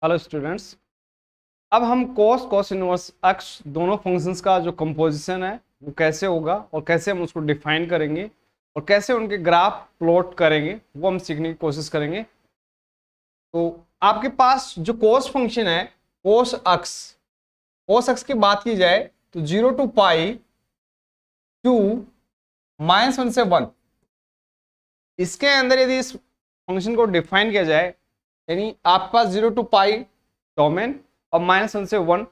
Hello students. अब हम cos inverse x दोनों फंक्शंस का जो कंपोजिशन है वो कैसे होगा और कैसे हम उसको डिफाइन करेंगे और कैसे उनके ग्राफ प्लॉट करेंगे वो हम सीखने की कोशिश करेंगे। तो आपके पास जो cos फंक्शन है cos x की बात की जाए तो 0 to पाई 2 -1 से 1, इसके अंदर यदि इस फंक्शन को डिफाइन किया जाए यानी आपके पास 0 to पाई डोमेन और -1 से 1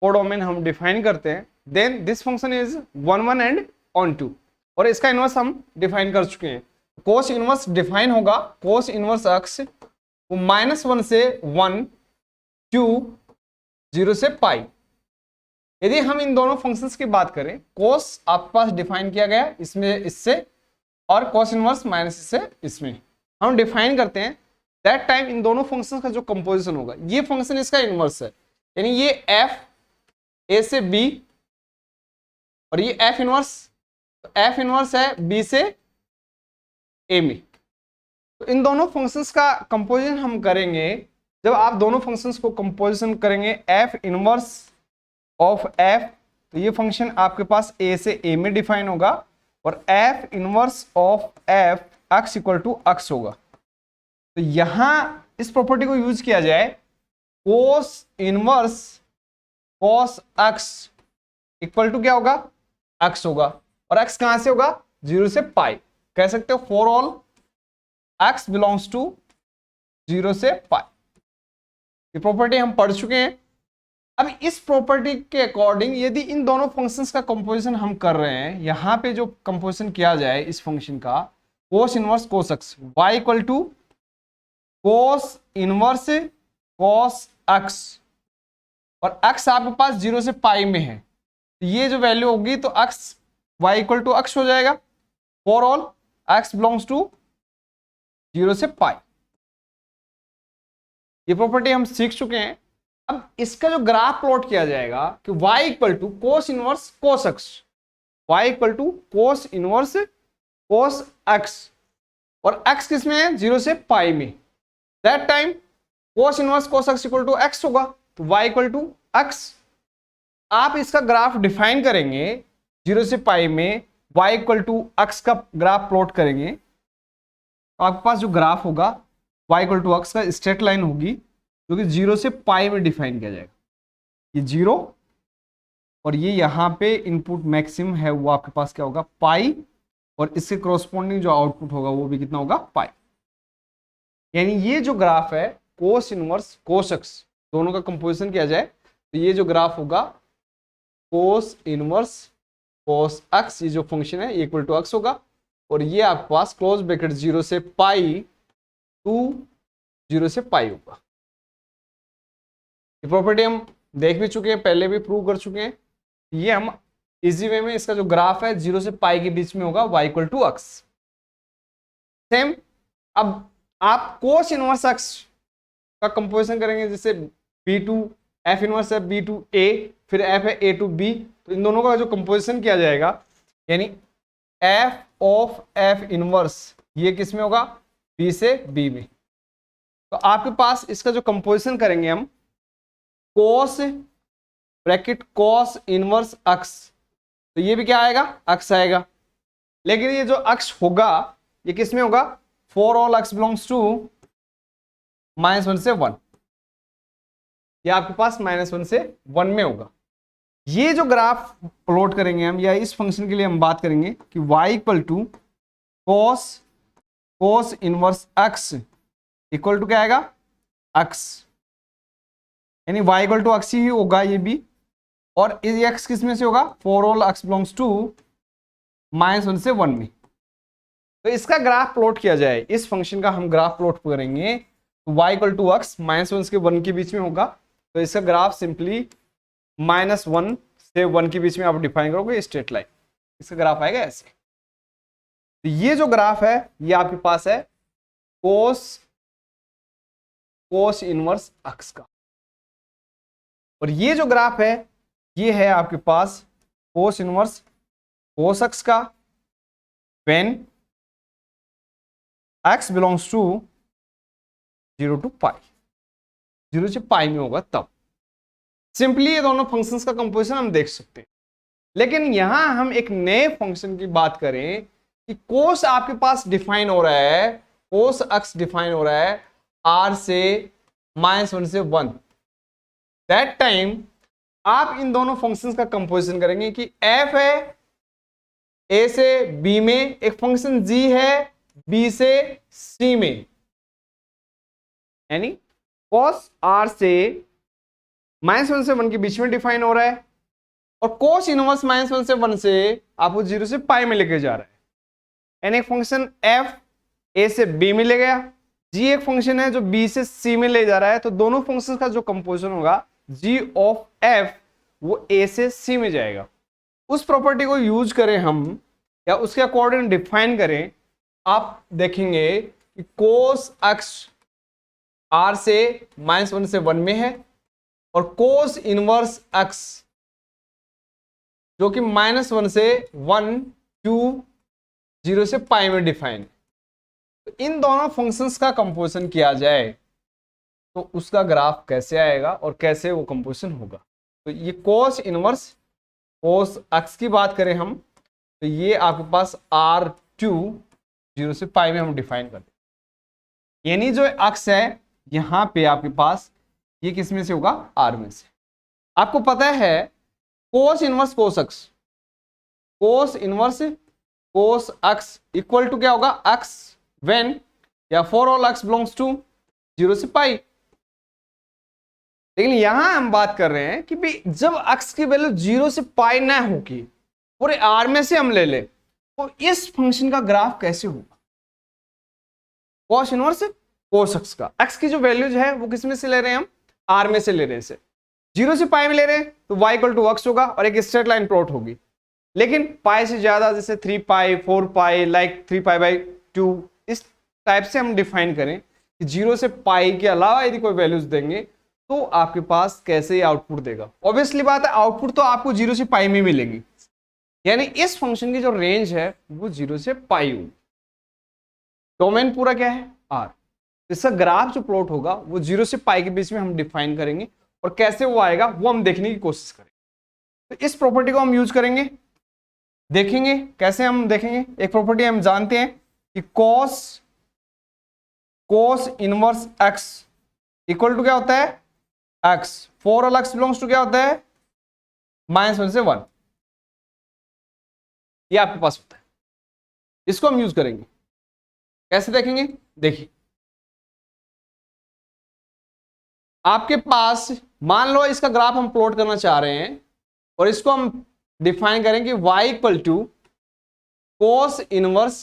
को डोमेन हम डिफाइन करते हैं, then this function is 1 1 and on 2 और इसका इनवर्स हम डिफाइन कर चुके हैं। कोस इनवर्स डिफाइन होगा कोस इनवर्स x वो -1 से 1 2 0 से पाई। यदि हम इन दोनों फंक्शंस की बात करें, कोस आपके पास डिफाइन किया गया इसमें इससे और कोस इनवर्स माइनस से इसमें हम डिफाइन करते हैं। दैट टाइम इन दोनों फंक्शंस का जो कंपोजिशन होगा, ये फंक्शन इसका इनवर्स है यानी ये f a से b और ये f इनवर्स है b से a में। तो इन दोनों फंक्शंस का कंपोजिशन हम करेंगे। जब आप दोनों फंक्शंस को कंपोजिशन करेंगे f इनवर्स ऑफ f, तो ये फंक्शन आपके पास a से a में डिफाइन होगा और f inverse of f x equal to x होगा। तो यहां इस प्रॉपर्टी को यूज किया जाए cos inverse cos x equal to क्या होगा x होगा और x कहां से होगा 0 से पाई। कह सकते हो for all x belongs to 0 से पाई। ये प्रॉपर्टी हम पढ़ चुके हैं। अब इस प्रॉपर्टी के अकॉर्डिंग यदि इन दोनों फंक्शंस का कंपोजिशन हम कर रहे हैं, यहां पे जो कंपोजिशन किया जाए इस फंक्शन का cos inverse cos x y equal to cos inverse cos x और x आपके पास 0 से पाई में है, तो ये जो वैल्यू होगी तो x y equal to x हो जाएगा for all x belongs to 0 से पाई। ये प्रॉपर्टी हम सीख चुके हैं। अब इसका जो ग्राफ प्लॉट किया जाएगा कि y equal to cos inverse cos x, y equal to cos inverse cos x और x किस में है 0 से पाई में। That time cos inverse cos x equal to x होगा, तो y इक्वल टू x। आप इसका ग्राफ डिफाइन करेंगे 0 से पाई में, y इक्वल टू x का ग्राफ प्लॉट करेंगे तो आपके पास जो ग्राफ होगा y इक्वल टू x का स्ट्रेट लाइन होगी जो कि 0 से पाई में डिफाइन किया जाएगा। ये 0 और ये यहाँ पे इनपुट मैक्सिमम है वो आपके पास क्या होगा पाई और इसके कॉरस्पॉन्डिंग जो आउटपुट होगा वो भी कितना होगा पाई। यानी ये जो ग्राफ है cos इनवर्स cos x दोनों का कंपोजिशन किया जाए तो ये जो ग्राफ होगा cos इनवर्स cos x, ये जो फंक्शन है इक्वल टू x होगा और ये आपके पास क्लोज ब्रैकेट 0 से पाई टू 0 से पाई होगा। ये प्रॉपर्टी हम देख भी चुके हैं, पहले भी प्रूव कर चुके हैं। ये हम इजी वे में इसका जो ग्राफ है 0 से पाई के बीच में होगा y equal to x। Same अब आप cos इनवर्स x का कंपोजिशन करेंगे, जैसे b2 f इनवर्स है b2 a फिर f है a टू b, तो इन दोनों का जो कंपोजिशन किया जाएगा यानी f ऑफ f इनवर्स ये किस में होगा b से b में। तो आपके पास इसका जो कंपोजिशन करेंगे हम cos bracket cos inverse x, तो ये भी क्या आएगा x आएगा, लेकिन ये जो x होगा ये किस में होगा for all x belongs to -1 से 1, ये आपके पास -1 से 1 में होगा। ये जो ग्राफ प्लॉट करेंगे हम या इस फंक्शन के लिए हम बात करेंगे कि y equal to cos inverse x equal to क्या आएगा x, यानी y इक्वल टू x ही होगा ये भी और ये x किस में से होगा for all x belongs to -1 से 1 में। तो इसका ग्राफ प्लॉट किया जाए, इस फंक्शन का हम ग्राफ प्लॉट करेंगे तो y इक्वल टू x -1 से 1 के बीच में होगा, तो इसका ग्राफ सिंपली -1 से 1 के बीच में आप डिफाइन करोगे स्ट्रेट लाइन, इसका ग्राफ आएगा ऐसे। तो ये जो ग्राफ है ये आपके पास है cos इनवर्स x का और ये जो ग्राफ है ये है आपके पास cos इनवर्स cos x का when x belongs to 0 to pi. 0 से पाई में होगा तब। सिंपली ये दोनों फंक्शंस का कंपोजिशन हम देख सकते हैं। लेकिन यहां हम एक नए फंक्शन की बात करें कि कोस आपके पास डिफाइन हो रहा है, कोस अक्स डिफाइन हो रहा है r से -1 से 1। दैट टाइम आप इन दोनों फंक्शंस का कंपोजिशन करेंगे कि f है a से b में, एक फंक्शन g है b से c में, यानी cos r से -1 से 1 के बीच में डिफाइन हो रहा है, और cos इनवर्स -1 से 1 से आपको 0 से पाई में लेके जा रहा है। यानी एक फंक्शन f a से b में ले गया, g एक फंक्शन है जो b से c में ले जा रहा है, तो दोनों फंक्शंस का जो कंपोजिशन होगा g ऑफ f वो a से c में जाएगा। उस प्रॉपर्टी को यूज करें हम या उसके अकॉर्डिंग डिफाइन करें, आप देखेंगे कि cos अक्स r से -1 से 1 में है और cos इनवर्स अक्स जो कि -1 से 1 टू 0 से पाई में डिफाइन है। तो इन दोनों फंक्शंस का कंपोजिशन किया जाए तो उसका ग्राफ कैसे आएगा और कैसे वो कंपोजिशन होगा। तो ये cos इनवर्स cos अक्स की बात करें हम, तो ये आपके पास r2 0 से पाई में हम डिफाइन करते हैं। यानी जो अक्स है यहां पे आपके पास ये किस में से होगा, r में से। आपको पता है cos inverse cos x, cos inverse cos x equal to क्या होगा, अक्स व्हेन या for all x belongs to 0 से पाई। लेकिन यहां हम बात कर रहे हैं कि भाई जब अक्स की वैल्यू 0 से पाई ना होगी, पूरे r में से हम ले ले, तो इस फंक्शन का ग्राफ कैसे होगा, cos इनवर्स cos अक्स का। x की जो वैल्यूज है वो किस में से ले रहे हैं हम, r में से ले रहे हैं, इसे 0 से पाई में ले रहे हैं तो y इक्वल टू x होगा और एक स्ट्रेट लाइन प्लॉट होगी। लेकिन पाई से ज्यादा जैसे 3 पाई 4 पाई लाइक 3 पाई बाई 2 इस टाइप से हम डिफाइन करें कि 0 से पाई के अलावा यदि कोई वैल्यूज देंगे तो आपके पास कैसे आउटपुट देगा। ऑब्वियसली बात है आउटपुट तो आपको 0 से पाई में मिलेगी, यानी इस फंक्शन की जो रेंज है वो 0 से पाई होगी। डोमेन पूरा क्या है, r। इसका ग्राफ जो प्लॉट होगा वो 0 से पाई के बीच में हम डिफाइन करेंगे और कैसे वो आएगा वो हम देखने की कोशिश करेंगे। तो इस प्रॉपर्टी को हम यूज करेंगे, देखेंगे कैसे हम देखेंगे। एक प्रॉपर्टी हम जानते हैं कि cos inverse x equal to क्या होता है, x for all x belongs to क्या होता है, -1 से 1। ये आपके पास होता है, इसको हम यूज करेंगे। कैसे देखेंगे, देखिए आपके पास मान लो इसका ग्राफ हम प्लॉट करना चाह रहे हैं और इसको हम डिफाइन करेंगे y equal to cos inverse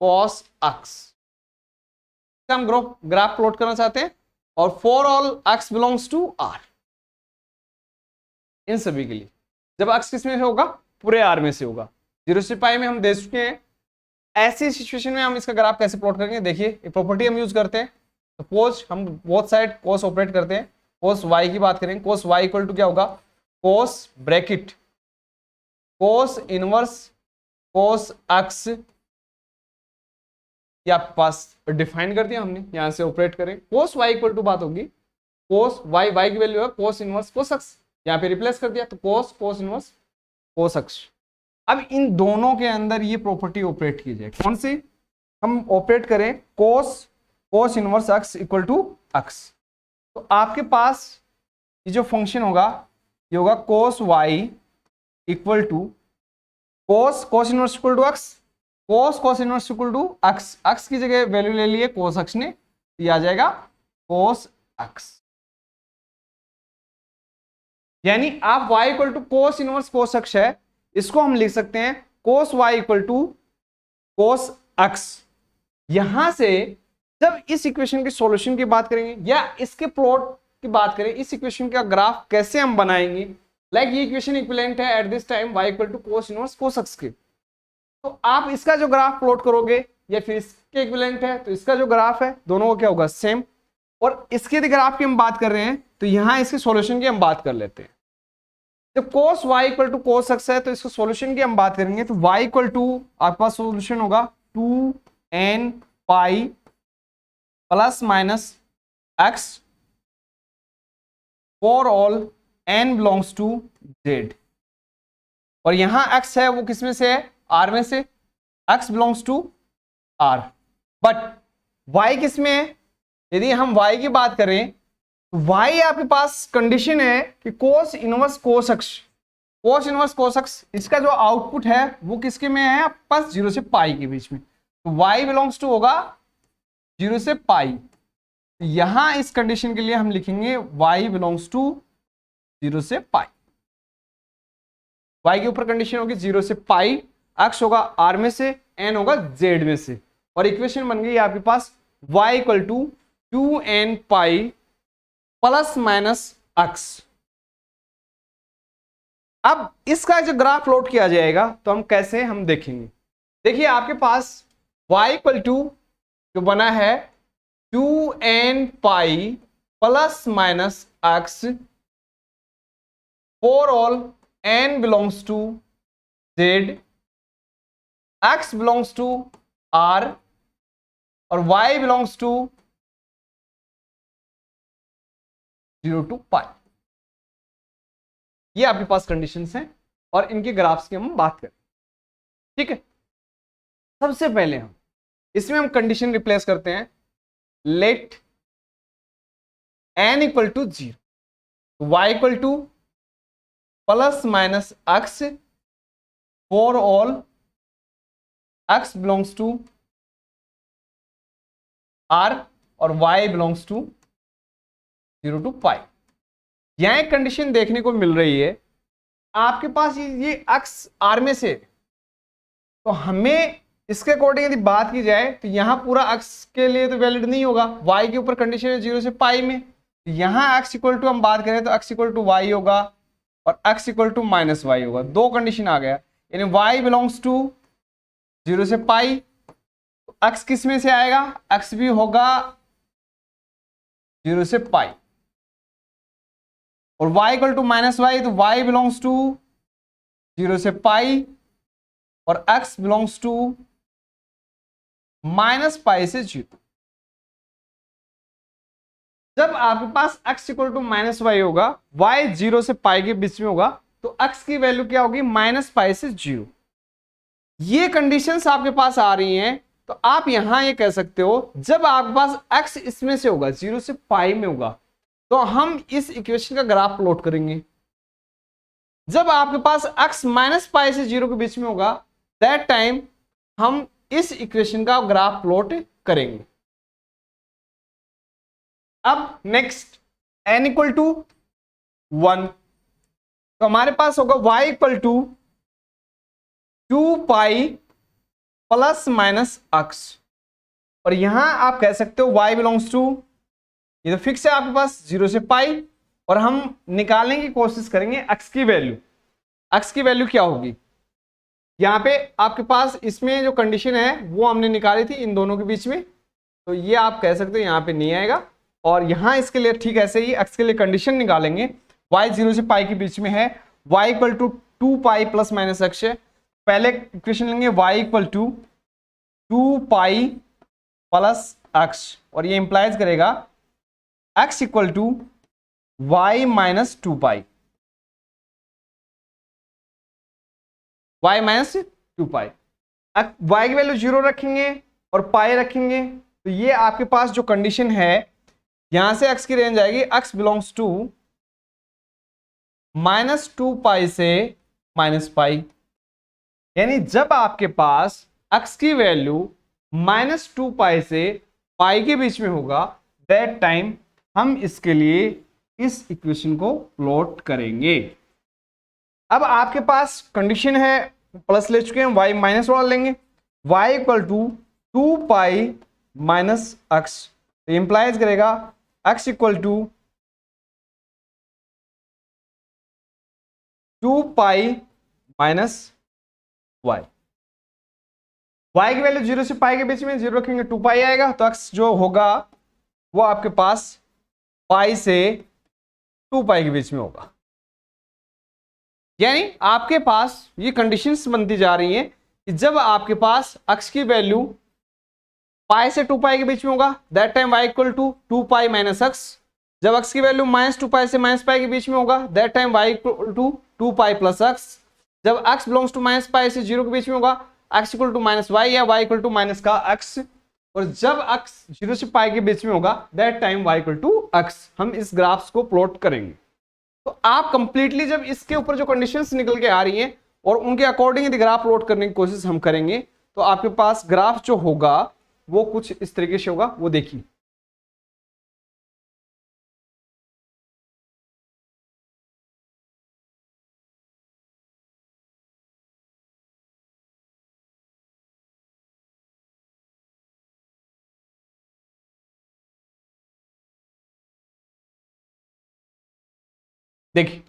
cos x. हम ग्राफ प्लॉट करना चाहते हैं और for all x belongs to r, इन सभी के लिए जब x किस में से होगा, पूरे r में से होगा। 0 से पाई में हम दे चुके हैं। ऐसी सिचुएशन में हम इसका ग्राफ कैसे प्लॉट करेंगे, देखिए एक प्रॉपर्टी हम यूज करते हैं। सपोज हम बोथ साइड cos ऑपरेट करते हैं, cos y की बात करें, cos y इक्वल टू क्या होगा, cos bracket cos inverse cos अक्स, ये आपके पास डिफाइन कर दिया हमने, यहां से ऑपरेट करें। cos y इक्वल टू बात होगी cos y की वैल्यू है cos इनवर्स cos अक्स, यहां पे रिप्लेस कर दिया तो cos इनवर्स cos अक्स। अब इन दोनों के अंदर ये प्रॉपर्टी ऑपरेट की जाए, कौन सी, हम ऑपरेट करें cos inverse x equal to x. तो आपके पास ये जो फंक्शन होगा ये होगा cos y equal to cos inverse equal to x, cos inverse equal to x, x की जगह वैल्यू ले लिए cos अक्स ने, ये आ जाएगा cos अक्स। यानी आप y equal to cos inverse cos x है, इसको हम लिख सकते हैं cos y equal to cos x. यहां से जब इस इक्वेशन के सॉल्यूशन की बात करेंगे या इसके प्लॉट की बात करें, इस इक्वेशन का ग्राफ कैसे हम बनाएंगे, लाइक ये इक्वेशन इक्विवेलेंट है at this time y equal to cos inverse cos x के, तो आप इसका जो ग्राफ प्लॉट करोगे या फिर इसके इक्विवेलेंट है तो इसका जो ग्राफ है दोनों को क्या होगा, सेम। और इसके ग्राफ की हम बात कर रहे हैं तो यहां इसके सॉल्यूशन की हम बात कर लेते हैं। जब cos y equal to cos x है तो इसके सॉल्यूशन की हम बात करेंगे, तो y इक्वल टू आपके पास सॉल्यूशन होगा 2n pi plus minus x for all n belongs to z। और यहां x है वो किस में से है, r में से, x belongs to r। But y किस में है, यदि हम y की बात करें तो y आपके पास कंडीशन है कि कोस इनवर्स कोस अक्स, कोस इनवर्स कोस अक्स, इसका जो आउटपुट है वो किसके में है, पास 0 से पाई के बीच में। तो y बिलोंग्स टू होगा 0 से पाई। यहां इस कंडीशन के लिए हम लिखेंगे y बिलोंग्स टू 0 से पाई। y के ऊपर कंडीशन होगी 0 से पाई, x होगा r में से, n होगा z में से, और इक्वेशन बन गई आपके पास y equal to 2n pi plus minus x। अब इसका जो ग्राफ प्लॉट किया जाएगा तो हम कैसे हम देखेंगे। देखिए आपके पास y इक्वल टू जो बना है 2n pi plus minus x for all n belongs to z, x belongs to r और y belongs to 0 to pi. ये आपके पास कंडीशंस हैं और इनके ग्राफ्स की हम बात करें। ठीक है, सबसे पहले हम इसमें हम कंडीशन रिप्लेस करते हैं, let n equal to 0, y equal to plus minus x for all x belongs to r और y belongs to 0 to pi. यहां एक कंडीशन देखने को मिल रही है, आपके पास ये x r में से, तो हमें इसके अकॉर्डिंग यदि बात की जाए तो यहां पूरा x के लिए तो वैलिड नहीं होगा, y के ऊपर कंडीशन है 0 से पाई में। यहां x इक्वल टू हम बात करें तो x इक्वल टू y होगा और x equal to minus y होगा। दो कंडीशन आ गया, यानी y बिलोंग्स टू 0 से पाई, तो x किस में से आएगा, x भी होगा 0 से पाई, और y equal to minus y, तो y बिलोंग्स टू 0 से पाई और x belongs to minus pi से 0। जब आपके पास x equal to minus y होगा, y 0 से पाई के बीच में होगा, तो x की वैल्यू क्या होगी, माइनस पाई से 0। ये कंडीशंस आपके पास आ रही हैं, तो आप यहां ये कह सकते हो जब आपके पास x इसमें से होगा 0 से पाई में होगा, तो हम इस इक्वेशन का ग्राफ प्लॉट करेंगे। जब आपके पास x माइनस पाई से 0 के बीच में होगा, दैट टाइम हम इस इक्वेशन का ग्राफ प्लॉट करेंगे। अब नेक्स्ट n इक्वल टू 1, तो हमारे पास होगा y equal to 2 pi plus minus x, और यहां आप कह सकते हो y बिलोंग्स टू, ये तो फिक्स है आपके पास 0 से पाई, और हम निकालने की कोशिश करेंगे x की वैल्यू। x की वैल्यू क्या होगी, यहाँ पे आपके पास इसमें जो कंडीशन है वो हमने निकाली थी इन दोनों के बीच में, तो ये आप कह सकते हो यहाँ पे नहीं आएगा, और यहाँ इसके लिए ठीक ऐसे ही x के लिए कंडीशन निकालेंगे, y 0 से पाई के बीच में है, y equal to 2 pi plus minus x है। पहले इक्वेशन लेंगे y equal to 2 pi plus x, और ये इंप्लाइज करेगा x equal to y minus 2 pi, y minus 2 pi. y की वैल्यू 0 रखेंगे और पाई रखेंगे, तो ये आपके पास जो कंडीशन है, यहां से x की रेंज आएगी x बिलोंग्स टू माइनस 2 पाई से माइनस पाई, यानी जब आपके पास x की वैल्यू माइनस 2 पाई से पाई के बीच में होगा, दैट टाइम हम इसके लिए इस इक्वेशन को प्लॉट करेंगे। अब आपके पास कंडीशन है, प्लस ले चुके हैं, y माइनस वाला लेंगे, y equal to 2 pi minus x, तो इंप्लाइज करेगा x equal to 2 pi minus y। y की वैल्यू 0 से पाई के बीच में 0 रखेंगे, 2 पाई आएगा, तो x जो होगा वो आपके पास पाई से 2 पाई के बीच में होगा। यानी आपके पास ये कंडीशंस बनती जा रही हैं कि जब आपके पास x की वैल्यू पाई से 2 पाई के बीच में होगा, that time y equal to 2 pi minus x, जब x की वैल्यू -2π से -π के बीच में होगा that time y equal to 2π plus x। जब x बिलोंग्स टू -π से 0 के बीच में होगा x इक्वल टू -y या y इक्वल टू माइनस का x। और जब x 0 से π के बीच में होगा that time y equal to x। हम इस ग्राफ्स को प्लॉट करेंगे। तो आप कंप्लीटली जब इसके ऊपर जो कंडीशंस निकल के आ रही हैं और उनके अकॉर्डिंग यदि ग्राफ प्लॉट करने की कोशिश हम करेंगे तो आपके पास ग्राफ जो होगा वो कुछ इस तरीके से होगा। वो देखिए, देखिए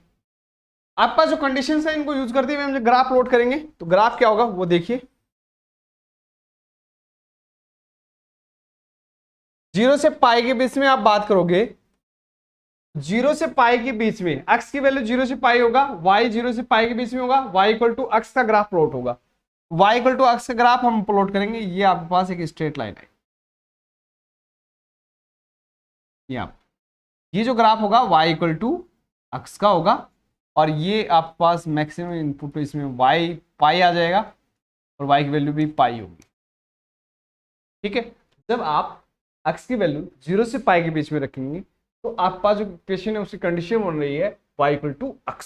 आपके पास जो कंडीशंस है इनको यूज करते हुए हम ग्राफ प्लॉट करेंगे तो ग्राफ क्या होगा वो देखिए। 0 से पाई के बीच में आप बात करोगे, 0 से पाई के बीच में x की वैल्यू 0 से पाई होगा, y 0 से पाई के बीच में होगा, y इक्वल टू x का ग्राफ प्लॉट होगा। y इक्वल टू x का ग्राफ हम प्लॉट करेंगे। ये आपके पास एक स्ट्रेट लाइन है, ये जो ग्राफ होगा y इक्वल टू x का होगा और ये आपके पास मैक्सिमम इनपुट इसमें y पाई आ जाएगा और y की वैल्यू भी पाई होगी। ठीक है, जब आप x की वैल्यू 0 से पाई के बीच में रखेंगे तो आपके पास जो इक्वेशन है उसकी कंडीशन बन रही है y इक्वल टू x।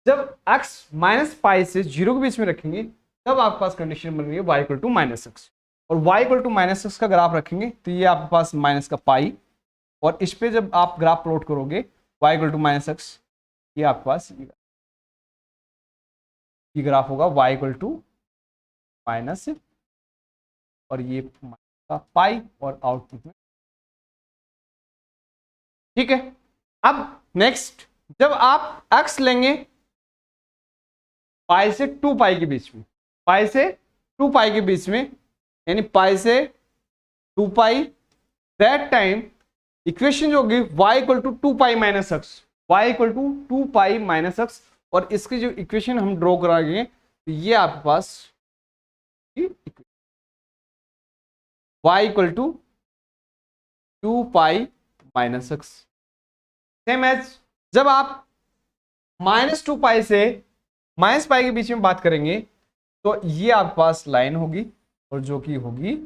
जब x माइनस पाई से 0 के बीच में रखेंगे तब आपके पास कंडीशन बन रही है y equal to minus x. और y equal to minus x का ग्राफ रखेंगे तो ये आपके पास माइनस का पाई और इस पे जब आप ग्राफ प्लॉट करोगे y equal to minus x, ये आपके पास ये ग्राफ होगा y इक्वल टू माइनस और ये का पाई और आउटपुट में। ठीक है, अब नेक्स्ट जब आप x लेंगे पाई से 2 पाई के बीच में, पाई से 2 पाई के बीच में यानी पाई से 2 पाई, दैट टाइम इक्वेशन जो होगी y equal to 2 pi minus x, y equal to 2 pi minus x. और इसकी जो इक्वेशन हम ड्रॉ कराएंगे तो ये आपके पास y equal to 2 pi minus x. Same as जब आप -2 पाई से -पाई के बीच में बात करेंगे तो ये आपके पास लाइन होगी और जो कि होगी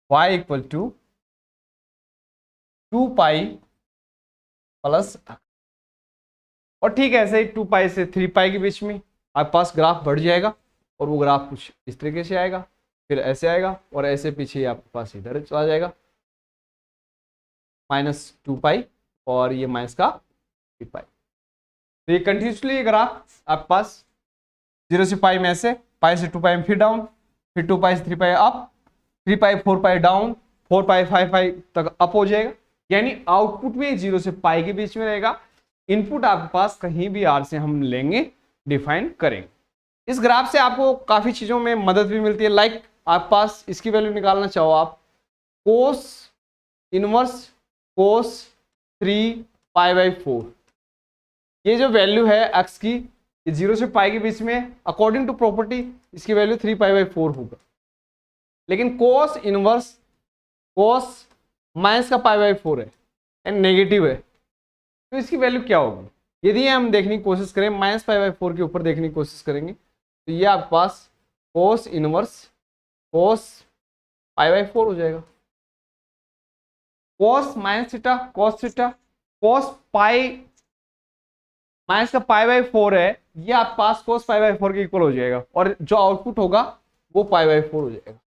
y equal to 2 pi plus. और ठीक है, ऐसे ही 2 पाई से 3 पाई के बीच में आपके पास ग्राफ बढ़ जाएगा और वो ग्राफ कुछ इस तरीके से आएगा, फिर ऐसे आएगा और ऐसे पीछे आपके पास इधर चला जाएगा -2 पाई और ये माइनस का 3 पाई। तो ये कंटिन्यूसली ये ग्राफ आपके पास 0 से पाई में ऐसे, पाई से 2 पाई में फिर डाउन, फिर 2 पाई से 3 पाई अप, 3 पाई 4 पाई डाउन, 4 पाई 5 पाई तक अप हो जाएगा। यानी आउटपुट में 0 से पाई के बीच में रहेगा। इनपुट आपके पास कहीं भी r से हम लेंगे, डिफाइन करेंगे। इस ग्राफ से आपको काफी चीजों में मदद भी मिलती है। लाइक आपके पास इसकी वैल्यू निकालना चाहो आप, कोस इनवर्स कोस 3 पाई बाई 4, ये जो वैल्यू है x की, ये 0 से पाई के बीच में अकॉर्डिंग टू प्रॉपर्टी इसकी वैल्यू 3 पाई बाई 4 होगा। लेकिन कोस इनवर्स कोस माइनस का पाई बाई 4 है एंड नेगेटिव है, तो इसकी वैल्यू क्या होगी? यदि हम देखने की कोशिश करें माइनस पाई बाई 4 के ऊपर देखने की कोशिश करेंगे तो ये आपके पास कोस इनवर्स कोस पाई बाई 4 हो जाएगा। कोस minus theta cos pi minus का पाई बाई 4 है, ये आपके पास कोस पाई बाई 4 के इक्वल हो जाएगा और जो आउटपुट होगा वो पाई बाई 4 हो जाएगा।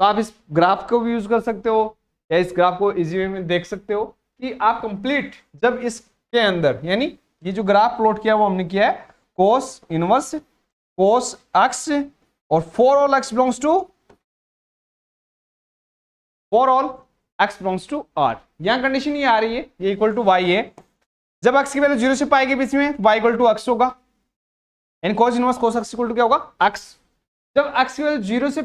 तो आप इस ग्राफ को भी यूज कर सकते हो या इस ग्राफ को इजी वे में देख सकते हो कि आप कंप्लीट जब इसके अंदर, यानी ये जो ग्राफ प्लॉट किया वो हमने किया है कोस इनवर्स कोस एक्स और for all x belongs to R. यहां कंडीशन ये आ रही है, ये इक्वल टू वाई है। जब x की वैल्यू 0 से पाई के बीच में y इक्वल टू x होगा यानी cos inverse cos x equal to क्या होगा x। जब x की वैल्यू 0 से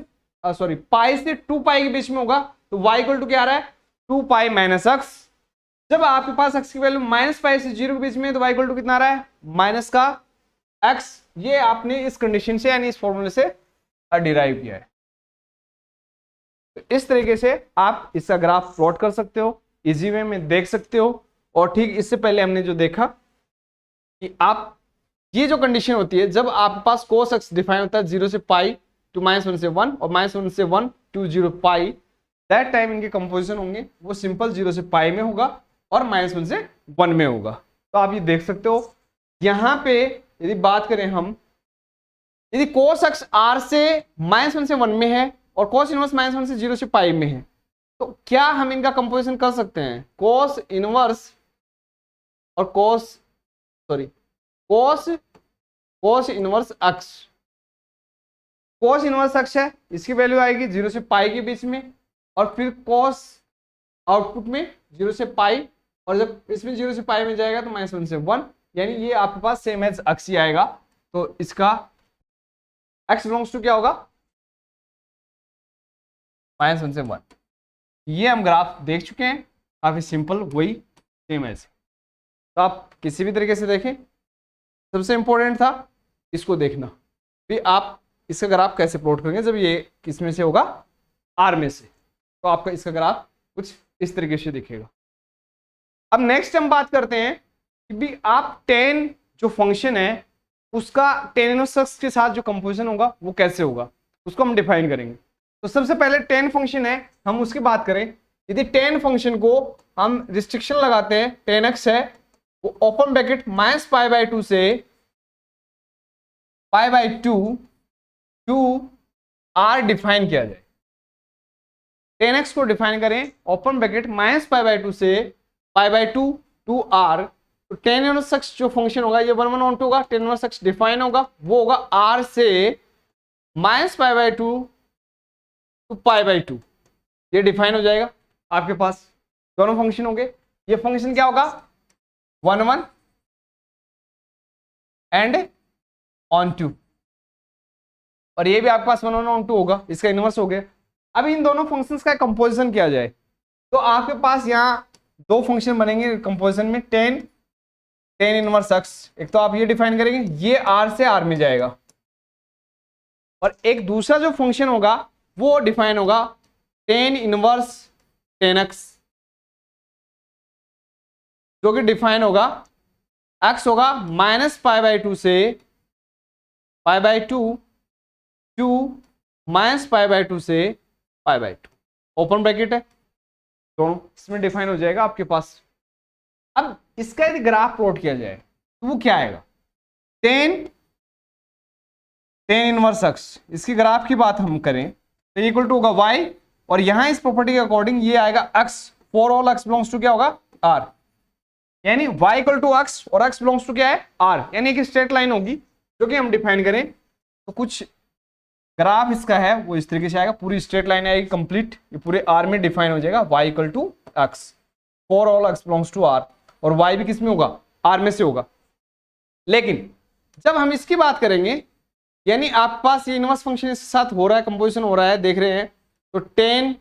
पाई से 2 पाई के बीच में होगा तो y इक्वल टू क्या आ रहा है 2 पाई माइनस x। जब आपके पास x की वैल्यू माइनस पाई से 0 के बीच में तो y इक्वल टू कितना आ रहा है माइनस का x। ये आपने इस कंडीशन से यानी इस फॉर्मूले से डिराइव किया है। तो इस तरीके से आप इसका ग्राफ प्लॉट कर सकते हो इजी वे में देख सकते हो। और ठीक इससे पहले हमने जो देखा कि आप ये जो कंडीशन होती है जब आपके पास cos x डिफाइन होता है 0 से पाई टू -1 से 1 और -1 से 1 टू 0 पाई, दैट टाइम इनके कंपोजिशन होंगे वो सिंपल 0 से पाई में होगा और -1 से 1 में होगा। तो आप ये देख सकते हो। यहां पे यदि बात करें हम, यदि cos x r से -1 से 1 में है और cos इनवर्स -1 से 0 से पाई में है, तो क्या हम इनका कंपोजिशन कर सकते हैं? cos इनवर्स और cos inverse x, cos inverse x है, इसकी वैल्यू आएगी 0 से पाई के बीच में, और फिर cos आउटपुट में 0 से पाई, और जब इसमें 0 से पाई में जाएगा तो -1 से 1, यानी ये आपके पास सेम एज x ही आएगा। तो इसका x बिलोंग्स टू क्या होगा? -1 से 1। ये हम ग्राफ देख चुके हैं, काफी सिंपल, वही सेम एज। तो आप किसी भी तरीके से देखें, सबसे इंपॉर्टेंट था इसको देखना, फिर आप इसका ग्राफ कैसे प्लॉट करेंगे जब ये किस में से होगा? आर में से, तो आपका इसका ग्राफ कुछ इस तरीके से दिखेगा। अब नेक्स्ट हम बात करते हैं कि भी आप tan जो फंक्शन है उसका tan इनवर्स x के साथ जो कंपोजिशन होगा वो कैसे होगा, उसको हम डिफाइन करेंगे। तो सबसे पहले tan फंक्शन है, हम उसकी बात करें। यदि tan फंक्शन को हम रिस्ट्रिक्शन लगाते हैं, tan x है वो ओपन ब्रैकेट -π/2 से π/2 टू r डिफाइन किया जाए। tan x को डिफाइन करें ओपन ब्रैकेट -π/2 से π/2 टू r, तो tan इनवर्स x जो फंक्शन होगा ये 1/1 होगा, tan इनवर्स x डिफाइन होगा वो होगा r से -π/2 टू π/2, ये डिफाइन हो जाएगा। आपके पास दोनों फंक्शन होंगे। ये फंक्शन क्या होगा? 1/1 एंड ऑन टू, और ये भी आपके पास 1/1 होगा, इसका इनवर्स हो गया। अब इन दोनों फंक्शंस का कंपोजिशन किया जाए तो आपके पास यहाँ दो फंक्शन बनेंगे कंपोजिशन में, tan इनवर्स x, एक तो आप ये डिफाइन करेंगे, ये r से r में जाएगा, और एक दूसरा जो फंक्शन होगा वो डिफाइन होगा tan इनवर्स tan x, जो कि डिफाइन होगा x होगा -π/2 से π/2 टू -π/2 से π/2, ओपन ब्रैकेट है, दोनों इसमें डिफाइन हो जाएगा आपके पास। अब इसका यदि ग्राफ प्लॉट किया जाए तो वो क्या आएगा? tan इनवर्स x, इसकी ग्राफ की बात हम करें तो इक्वल टू होगा y, और यहां इस प्रॉपर्टी के अकॉर्डिंग ये आएगा x, for all x belongs to क्या होगा? r, यानी y इक्वल टू x और x बिलोंग्स टू क्या है? r, यानी एक स्ट्रेट लाइन होगी जो कि हम डिफाइन करें तो कुछ ग्राफ इसका है वो इस तरीके से आएगा, पूरी स्ट्रेट लाइन आएगी कंप्लीट, ये पूरे r में डिफाइन हो जाएगा y equal to x, for all x belongs to r, और y भी किस में होगा? r में से होगा। लेकिन जब हम इसकी बात करेंगे, यानी आपके पास ये इनवर्स फंक्शन इसके साथ हो रहा है, कंपोजिशन हो रहा है, देख रहे हैं, तो tan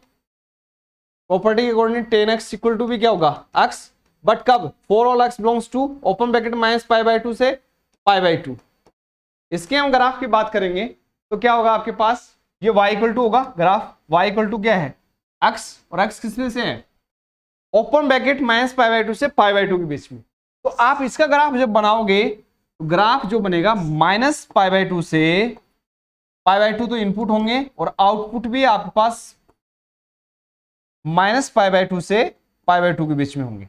प्रॉपर्टी के according tan x equal to भी क्या होगा? x, बट कब? For all x belongs to open bracket -π/2 से π/2। इसके हम ग्राफ की बात करेंगे तो क्या होगा आपके पास? ये y इक्वल टू होगा, ग्राफ y इक्वल टू क्या है? x, और x किस में से है? ओपन ब्रैकेट -π/2 से π/2 के बीच में। तो आप इसका ग्राफ जब बनाओगे तो ग्राफ जो बनेगा -π/2 से π/2 तो इनपुट होंगे, और आउटपुट भी आपके पास -π/2 से π/2 के बीच में होंगे,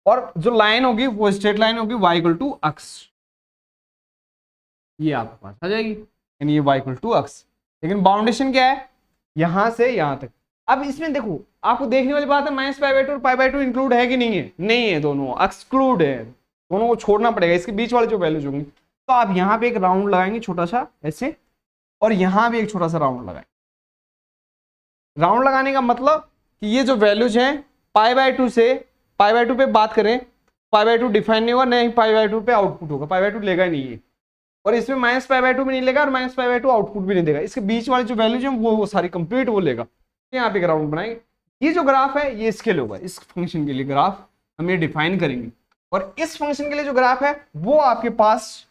और जो लाइन होगी वो स्ट्रेट लाइन होगी y इक्वल टू x, ये आपके पास आ जाएगी, यानी ये y इक्वल टू x। लेकिन बाउंडेशन क्या है? यहां से यहां तक। अब इसमें देखो, आपको देखने वाली बात है -π/2 और π/2 इंक्लूड है कि नहीं है? नहीं है, दोनों एक्सक्लूड है, दोनों को छोड़ना पड़ेगा, इसके बीच वाले जो वैल्यूज होंगी। तो आप यहाँ पे एक राउंड लगाएंगे छोटा सा ऐसे, और यहाँ भी एक छोटा सा राउंड लगाएंगे। राउंड लगाने का मतलब कि ये जो वैल्यूज हैं π/2 से π/2 पे बात करें, π/2 डिफाइन नहीं होगा, नहीं π/2 पे आउटपुट होगा, π/2 लेगा ही नहीं है, और इसमें -π/2 भी नहीं लेगा और -π/2 आउटपुट भी नहीं देगा, इसके बीच वाले जो वैल्यूज हैं वो सारी कंप्लीट वो लेगा। यहाँ पे एक राउंड बनाएंगे, ये जो ग्राफ है ये इसके लिए होगा, इस फंक्शन के लिए ग्राफ हम ये डिफाइन करेंगे, और इस फंक्शन के लिए जो ग्राफ है वो आपके पास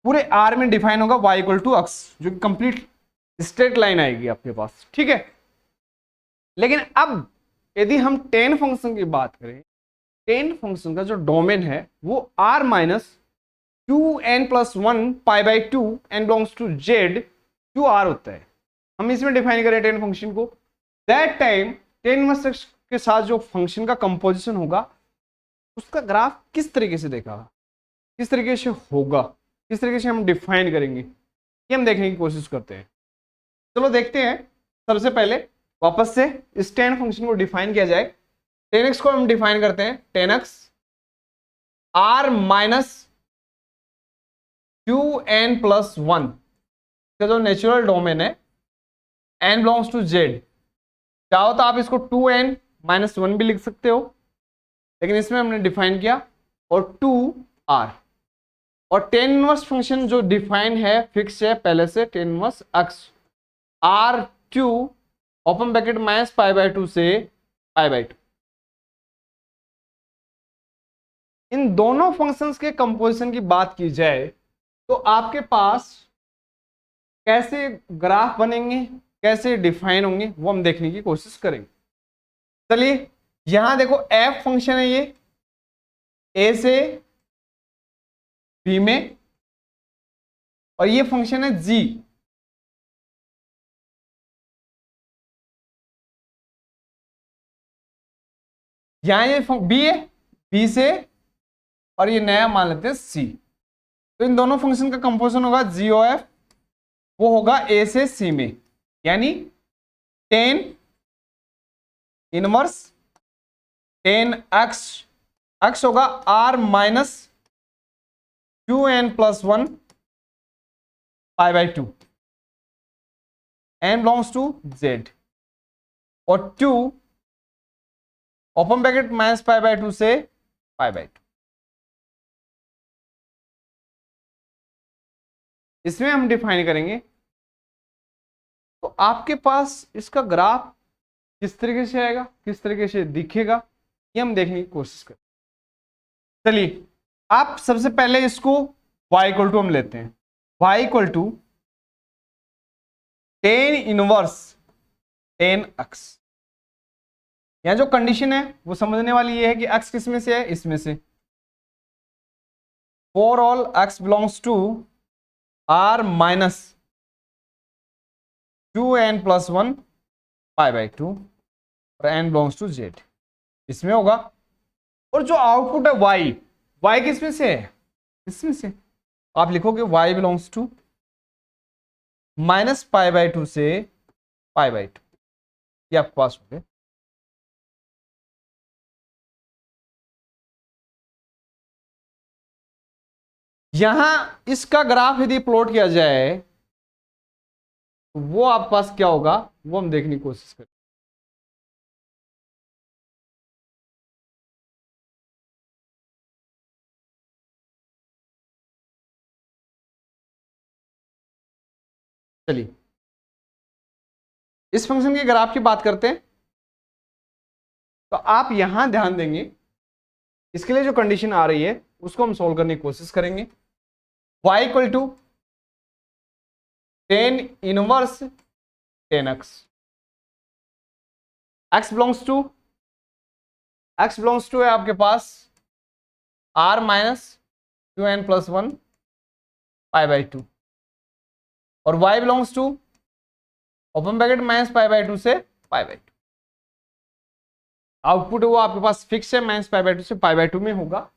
पूरे आर में डिफाइन होगा y इक्वल टू x, जो कि कंप्लीट स्ट्रेट लाइन आएगी आपके पास, ठीक है। लेकिन अब यदि हम टेन फंक्शन की बात करें, टेन फंक्शन का जो डोमेन है वो r minus 2n+1 π/2 n belongs to z to r होता है। हम इसमें डिफाइन करें टेन फंक्शन को, that time tan inverse x के साथ जो फंक्शन का कंपोजिशन होगा उसका ग्राफ किस तरीके से देखा, किस तरीके से होगा, किस तरीके से हम डिफाइन करेंगे, ये हम देखने की कोशिश करते हैं। चलो देखते हैं। सबसे पहले वापस से इस टेन फंक्शन को डिफाइन किया जाए। टेन एक्स को हम डिफाइन करते हैं ten x r minus 2n+1 का जो नेचुरल डोमेन है n बिलोंग्स टू z। चाहो तो आप इसको 2n-1 भी लिख सकते हो, लेकिन इसमें हमने डिफाइन किया और 2r। और टेन इनवर्स फंक्शन जो डिफाइन है फिक्स है पहले से, tan inverse x r2 open bracket minus π/2 से π/2। इन दोनों फंक्शंस के कंपोजिशन की बात की जाए तो आपके पास कैसे ग्राफ बनेंगे, कैसे डिफाइन होंगे, वो हम देखने की कोशिश करेंगे। चलिए यहां देखो f फंक्शन है, ये a से b में, और ये फंक्शन है g। यहां ये b है, b से, और ये नया मान लेते हैं c। तो इन दोनों फंक्शन का कंपोजिशन होगा g ऑफ f, वो होगा a से c में, यानी टेन इनवर्स टेन x होगा r minus 2n+1 π/2 n belongs to z, और 2 ओपन ब्रैकेट माइनस π/2 से π/2। इसमें हम डिफाइन करेंगे तो आपके पास इसका ग्राफ किस तरीके से आएगा, किस तरीके से दिखेगा, ये हम देखने की कोशिश करें। चलिए आप सबसे पहले इसको y इक्वल टू हम लेते हैं, y equal to tan inverse tan x। यहां जो कंडीशन है वो समझने वाली ये है कि x किस में से है, इसमें से। For all x belongs to r minus 2n+1 π/2 और n बिलोंग्स टू z, इसमें होगा। और जो आउटपुट है y किस में से है, इसमें से। आप लिखोगे y बिलोंग्स टू माइनस π/2 से π/2, ये आपके पास हो गया। यहां इसका ग्राफ यदि प्लॉट किया जाए तो वो आपके पास क्या होगा, वो हम देखने की कोशिश करें। चलिए इस फंक्शन के ग्राफ की बात करते हैं। तो आप यहां ध्यान देंगे, इसके लिए जो कंडीशन आ रही है उसको हम सोल्व करने की कोशिश करेंगे। y equal to tan inverse tan x, x belongs to है आपके पास r माइनस 2n+1 π/2, और y belongs to open bracket minus π/2 से π/2। आउटपुट वो आपके पास फिक्स है, माइनस π/2 से π/2 में होगा।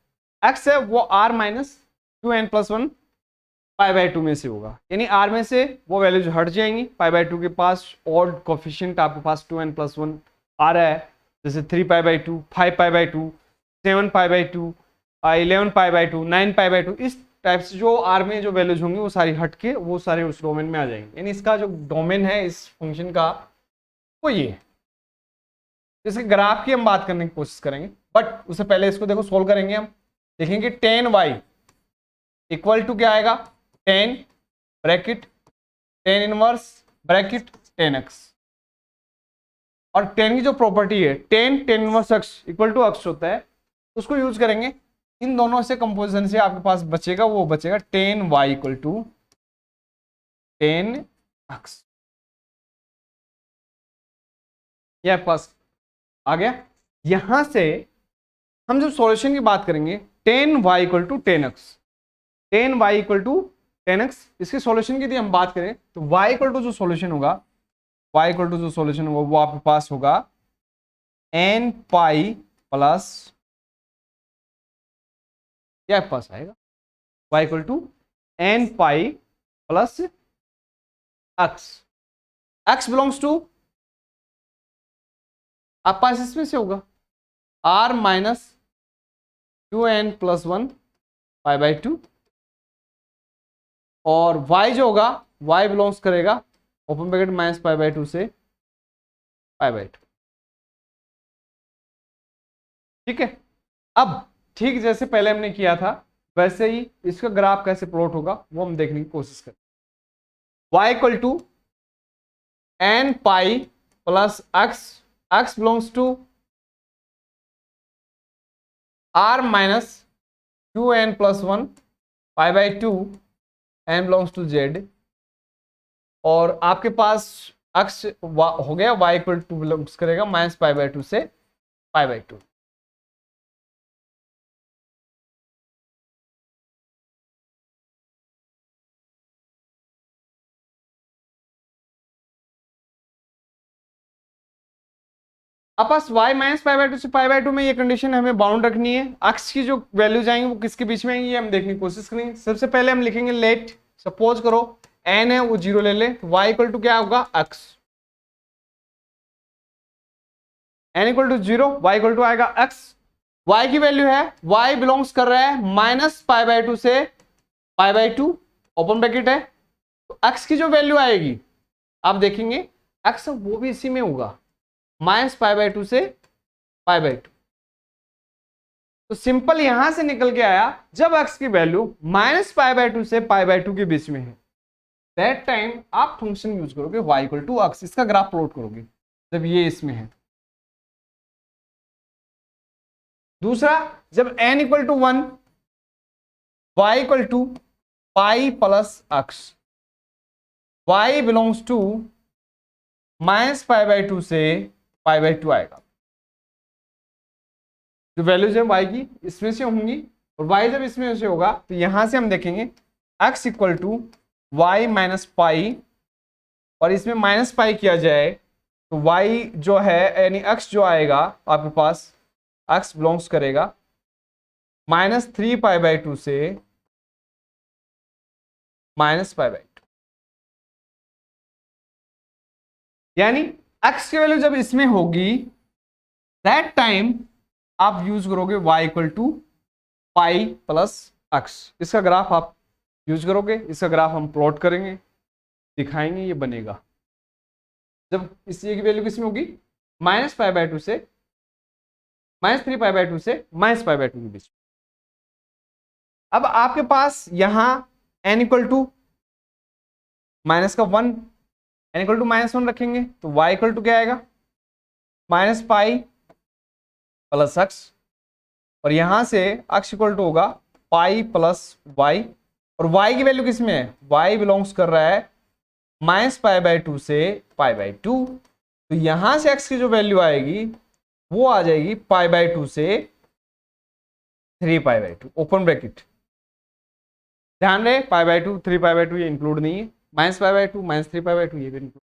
x है वो r माइनस 2n+1 π/2 में से होगा, यानी r में से वो वैल्यूज हट जाएंगी। π/2 के पास ऑड कोफिशिएंट आपके पास 2n+1 आ रहा है, जैसे 3π/2, 5π/2, 7π/2, 11π/2, 9π/2, इस टाइप से जो r में जो वैल्यूज होंगी वो सारी हट के वो सारे उस डोमेन में आ जाएंगे। यानी इसका जो डोमेन है इस फंक्शन का वो ये है। इसके ग्राफ की हम बात करने की कोशिश करेंगे, बट उससे पहले इसको देखो सोल्व करेंगे। हम देखेंगे टेन y इक्वल टू क्या आएगा, tan bracket tan inverse bracket tan x, और टेन की जो प्रॉपर्टी है tan inverse x equal to x होता है, उसको यूज करेंगे। इन दोनों से कंपोजिशन से आपके पास बचेगा, वो बचेगा tan y equal to tan x। ये आपके पास आ गया। यहां से हम जब सॉल्यूशन की बात करेंगे, tan y equal to 10x, tan y equal to 10x, इसके सॉल्यूशन की यदि हम बात करें तो y इक्वल टू जो सॉल्यूशन होगा, y इक्वल टू जो सॉल्यूशन होगा वो आपके पास होगा n पाई प्लस, क्या पास आएगा, y equal to n pi plus x, x belongs to आप पास इसमें से होगा r minus 2n plus 1 pi by 2, और y जो होगा y बिलोंग्स करेगा open bracket minus pi by 2 से पाई बाई 2। ठीक है, अब ठीक जैसे पहले हमने किया था वैसे ही इसका ग्राफ कैसे प्लॉट होगा वो हम देखने की कोशिश करें। y equal to n pi plus x belongs to r minus 2n plus 1 pi by 2, n belongs to z, और आपके पास x हो गया y इक्वल टू बिलोंग्स करेगा माइनस पाई बाई 2 से पाई बाई 2। अब पास y माइनस पाई बाई 2 से पाई बाई 2 में ये कंडीशन हमें बाउंड रखनी है। x की जो वैल्यूज आएंगी वो किसके बीच में आएंगी ये हम देखने की कोशिश करेंगे। सबसे पहले हम लिखेंगे लेट, सपोज करो n है वो 0 ले ले, तो y इक्वल टू क्या होगा x, n equal to 0, y equal to आएगा x, y की वैल्यू है, y बिलोंग्स कर रहा है माइनस पाई बाई 2 से पाई बाई 2, ओपन ब्रैकेट है, तो x की जो वैल्यू आएगी आप देखेंगे x वो भी इसी में होगा माइनस पाई बाई 2 से पाई बाई 2। तो सिंपल यहां से निकल के आया जब x की वैल्यू माइनस पाई बाई 2 से पाई बाई 2 के बीच में है, दैट टाइम आप फंक्शन यूज करोगे y इक्वल टू x, इसका ग्राफ प्लॉट करोगे जब ये इसमें है। दूसरा, जब n equal to 1, y equal to pi plus x, y belongs to minus pi by 2 से पाई बाई 2 आएगा। जो वैल्यूज है y की इसमें से होंगी, और y जब इसमें से होगा तो यहां से हम देखेंगे x equal to y minus pi, और इसमें माइनस पाई किया जाए तो y जो है यानी x जो आएगा आपके पास, x बिलोंग्स करेगा माइनस 3 पाई बाई 2 से माइनस पाई बाई 2, यानी x की वैल्यू जब इसमें होगी दैट टाइम आप यूज करोगे y equal to pi plus x, इसका ग्राफ आप यूज करोगे, इसका ग्राफ हम प्लॉट करेंगे, दिखाएंगे, ये बनेगा जब इस की वैल्यू किसमें होगी माइनस पाई बाई 2 से माइनस 3 पाई बाई 2 से माइनस पाई बाई 2 के बीच। अब आपके पास यहां n इक्वल टू माइनस का 1, n इक्वल टू माइनस 1 रखेंगे तो y इक्वल टू क्या आएगा माइनस पाई प्लस x, और यहां से x इक्वल टू होगा पाई प्लस y, और y की वैल्यू किसमें है, y बिलोंग्स कर रहा है माइनस पाई बाई 2 से पाई बाई 2, तो यहां से x की जो वैल्यू आएगी वो आ जाएगी पाई बाई 2 से 3 पाई बाई 2, ओपन ब्रैकेट। ध्यान रहे पाई बाई 2 3 पाई बाई 2 ये इंक्लूड नहीं है, minus pi by 2 minus 3 pi by 2 ये भी इंक्लूड।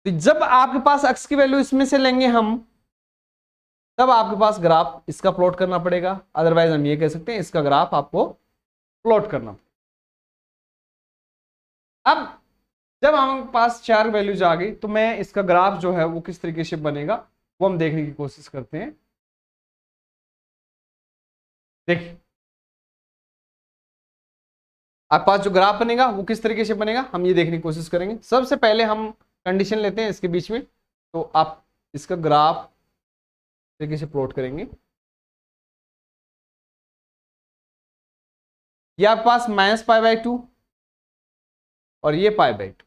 तो जब आपके पास x की वैल्यू इसमें से लेंगे हम, तब आपके पास ग्राफ इसका प्लॉट करना पड़ेगा, अदरवाइज हम ये कह सकते हैं इसका ग्राफ आपको प्लॉट करना। अब जब हमारे पास 4 वैल्यूज आ गई तो मैं इसका ग्राफ जो है वो किस तरीके से बनेगा वो हम देखने की कोशिश करते हैं। देखिए आपके पास जो ग्राफ बनेगा वो किस तरीके से बनेगा हम ये देखने की कोशिश करेंगे। सबसे पहले हम कंडीशन लेते हैं इसके बीच में, तो आप इसका ग्राफ तरीके से प्लॉट करेंगे। ये आपके पास माइनस पाई बाई 2 और ये पाई बाई 2।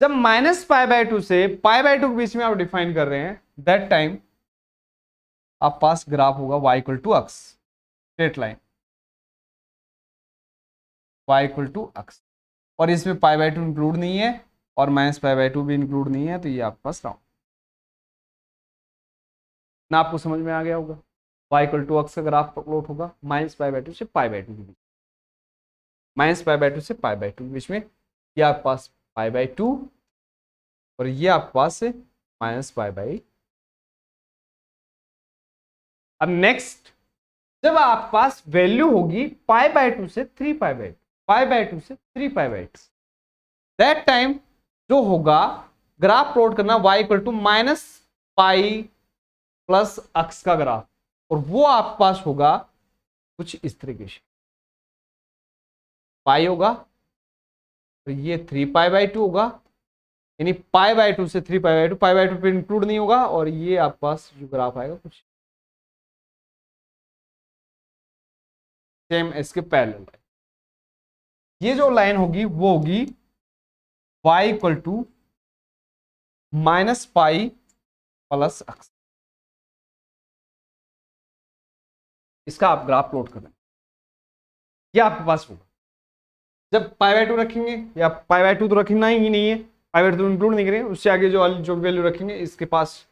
जब माइनस पाई बाई 2 से पाई बाई 2 के बीच में आप डिफाइन कर रहे हैं दैट टाइम आप पास ग्राफ होगा y equal to x, straight line y equal to x, और इसमें पाई बाई 2 इंक्लूड नहीं है, और माइनस पाई बाई टू भी इंक्लूड नहीं है, तो ये आपके पास राउंड ना। आपको समझ में आ गया होगा। y इक्वल टू अक्स का ग्राफ प्लॉट होगा माइनस पाई बाई टू से पाई बाई टू के बीच, माइनस पाई बाई टू से पाई बाई टू के बीच में। ये आपके पास पाई बाई टू और ये आपके पास माइनस पाई बाई। अब नेक्स्ट, जब आपके पास वैल्यू होगी पाई बाई टू से 3 pi by two, pi by two से 3 pi by two, that time जो होगा ग्राफ प्लॉट करना y equal to minus pi plus x का ग्राफ, और वो आपके पास होगा कुछ इस तरीके से। पाई होगा तो ये 3 पाई बाई टू होगा, यानी पाई बाई टू से 3 pi by two, pi by to पे इंक्लूड नहीं होगा, और ये आपके पास जो ग्राफ आएगा कुछ सेम इसके पैरेलल है। ये जो लाइन होगी वो होगी y equal to minus pi plus x. इसका आप ग्राफ प्लॉट कर रहे हैं, ये आपके पास होगा। जब पाई बाई टू रखेंगे, या पाई बाई टू तो रखना ही नहीं है, पाई बाई टू इंक्लूड नहीं करेंगे, उससे आगे जो वैल्यू रखेंगे इसके पास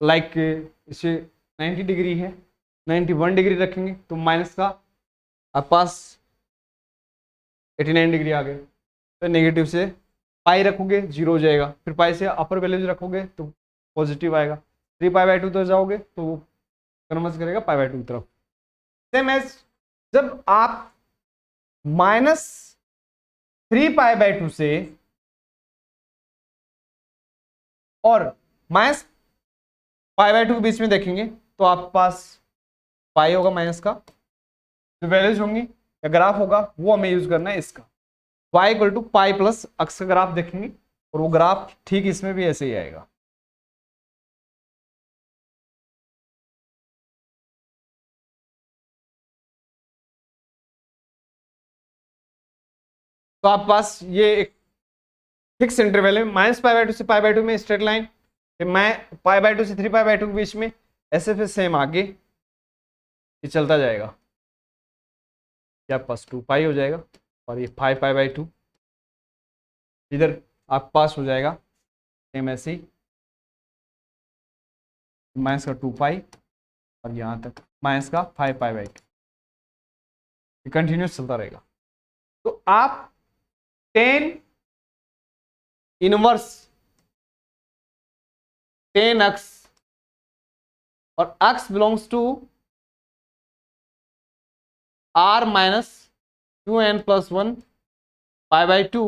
लाइक इसे 90 डिग्री है, 91 डिग्री रखेंगे तो माइनस का आपके पास 89 डिग्री आ गए। तो नेगेटिव से पाई रखोगे 0 हो जाएगा, फिर पाई से अपर वैल्यू रखोगे तो पॉजिटिव आएगा। 3 पाई बाई टू तो जाओगे तो वो कन्वर्ट करेगा पाई बाई टू की तरफ। सेम एज जब आप माइनस 3 पाई बाई टू से और माइनस पाई बाई टू के बीच में देखेंगे तो आपके पास पाई होगा माइनस का, जो वैल्यूज होंगी या ग्राफ होगा वो हमें यूज करना है इसका। y equal to pi plus x का ग्राफ देखेंगे और वो ग्राफ ठीक इसमें भी ऐसे ही आएगा। तो आपके पास ये एक फिक्स इंटरवल है, माइनस पाई बाई टू से पाई बाई टू में स्ट्रेट लाइन, मैं पाई बाई टू से 3 पाई बाई टू के बीच में ऐसे फिर सेम आगे ये चलता जाएगा। ये आपके पास 2 पाई हो जाएगा और ये 5 पाई बाई टू इधर आपके पास हो जाएगा सेम ऐसे ही, माइनस का 2 पाई और यहाँ तक माइनस का 5 पाई बाई टू, ये कंटिन्यूस चलता रहेगा। तो आप टेन इनवर्स टेन अक्स और x belongs to r minus 2n plus 1 pi by two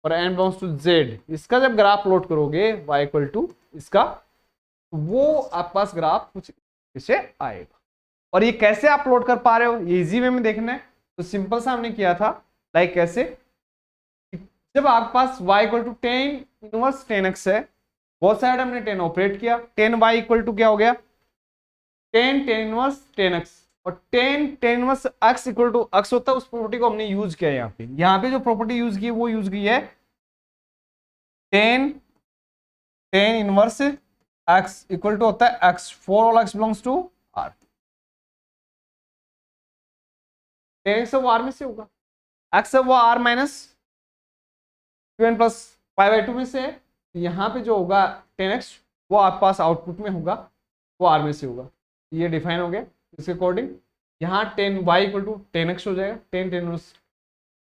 और n बिलोंग्स टू z, इसका जब ग्राफ प्लॉट करोगे y इक्वल टू इसका, वो आपके पास ग्राफ कुछ इसे आएगा। और ये कैसे आप प्लॉट कर पा रहे हो, ये इजी वे में देखना है। तो सिंपल सा हमने किया था, लाइक कैसे, जब आपके पास y equal to tan inverse 10x है, बोथ साइड हमने 10 ऑपरेट किया, 10y इक्वल टू क्या हो गया 10 इनवर्स 10x, और 10 inverse x equal to x होता है, उस प्रॉपर्टी को हमने यूज किया यहाँ पे। यहाँ पे जो प्रॉपर्टी यूज की है वो यूज की है 10 इनवर्स x इक्वल टू होता है x, 4 all x belongs to r, 10 वो r में से होगा, x है वो r minus 2n plus pi by to में से, यहाँ पे जो होगा 10x वो आपके पास आउटपुट में होगा, वो r में से होगा। ये डिफाइन हो गया इसके अकॉर्डिंग। यहाँ 10y इक्वल टू 10x हो जाएगा, 10 इनवर्स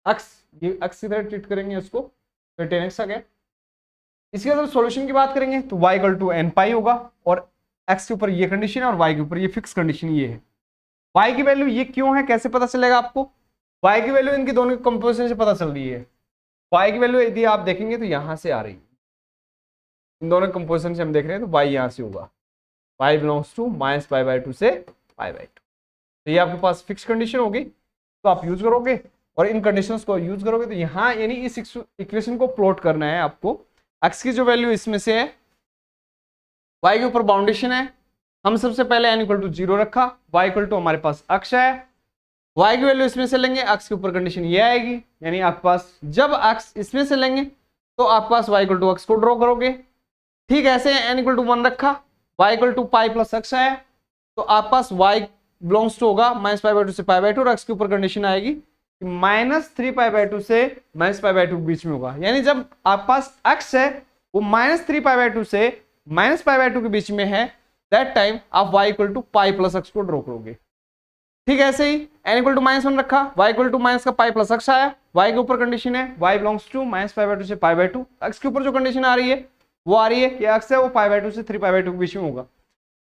x, ये x की तरह ट्रीट करेंगे इसको, तो 10x आ गया। इसके अगर सॉल्यूशन की बात करेंगे तो y इक्वल टू n पाई होगा, और x के ऊपर ये कंडीशन है और y के ऊपर ये फिक्स कंडीशन ये है। y की वैल्यू ये क्यों है, कैसे पता चलेगा आपको, y की वैल्यू इनकी दोनों के कंपोजिशन से पता चल रही है। y की वैल्यू यदि आप देखेंगे तो यहाँ से आ रही है, इन दोनों कंपोजिशन से हम देख रहे हैं तो y यहाँ से होगा, y belongs to minus pi by two से पाई बाई टू। तो ये आपके पास फिक्स कंडीशन होगी, तो आप यूज करोगे और इन कंडीशंस को यूज करोगे तो यहाँ यानी इस इक्वेशन को प्लॉट करना है आपको। x की जो वैल्यू इसमें से है, y के ऊपर बाउंडेशन है, हम सबसे पहले n इक्वल टू 0 रखा, y इक्वल टू हमारे पास अक्ष है, y की वैल्यू इसमें से लेंगे, x के ऊपर कंडीशन ये आएगी, यानी आपके पास जब x इसमें से लेंगे तो आपके पास y इक्वल टू x को ड्रॉ करोगे। ठीक ऐसे n इक्वल टू 1 रखा, y equal to pi plus x है, तो आपके पास y बिलोंग्स टू होगा माइनस पाई बाई टू से पाई बाई टू, और x के ऊपर कंडीशन आएगी -3π/2 से -π/2 के बीच में होगा। यानी जब आपके पास x है वो -3π/2 से -π/2 के बीच में है, दैट टाइम आप y equal to pi plus x को ड्रॉ करोगे। ठीक है, ऐसे ही n इक्वल टू -1 रखा, y इक्वल टू माइनस का पाई प्लस x आया, y के ऊपर कंडीशन है y बिलोंग्स टू -π/2 से π/2, x के ऊपर जो कंडीशन आ रही है वो आ रही है कि x है वो π/2 से 3π/2 के बीच में होगा।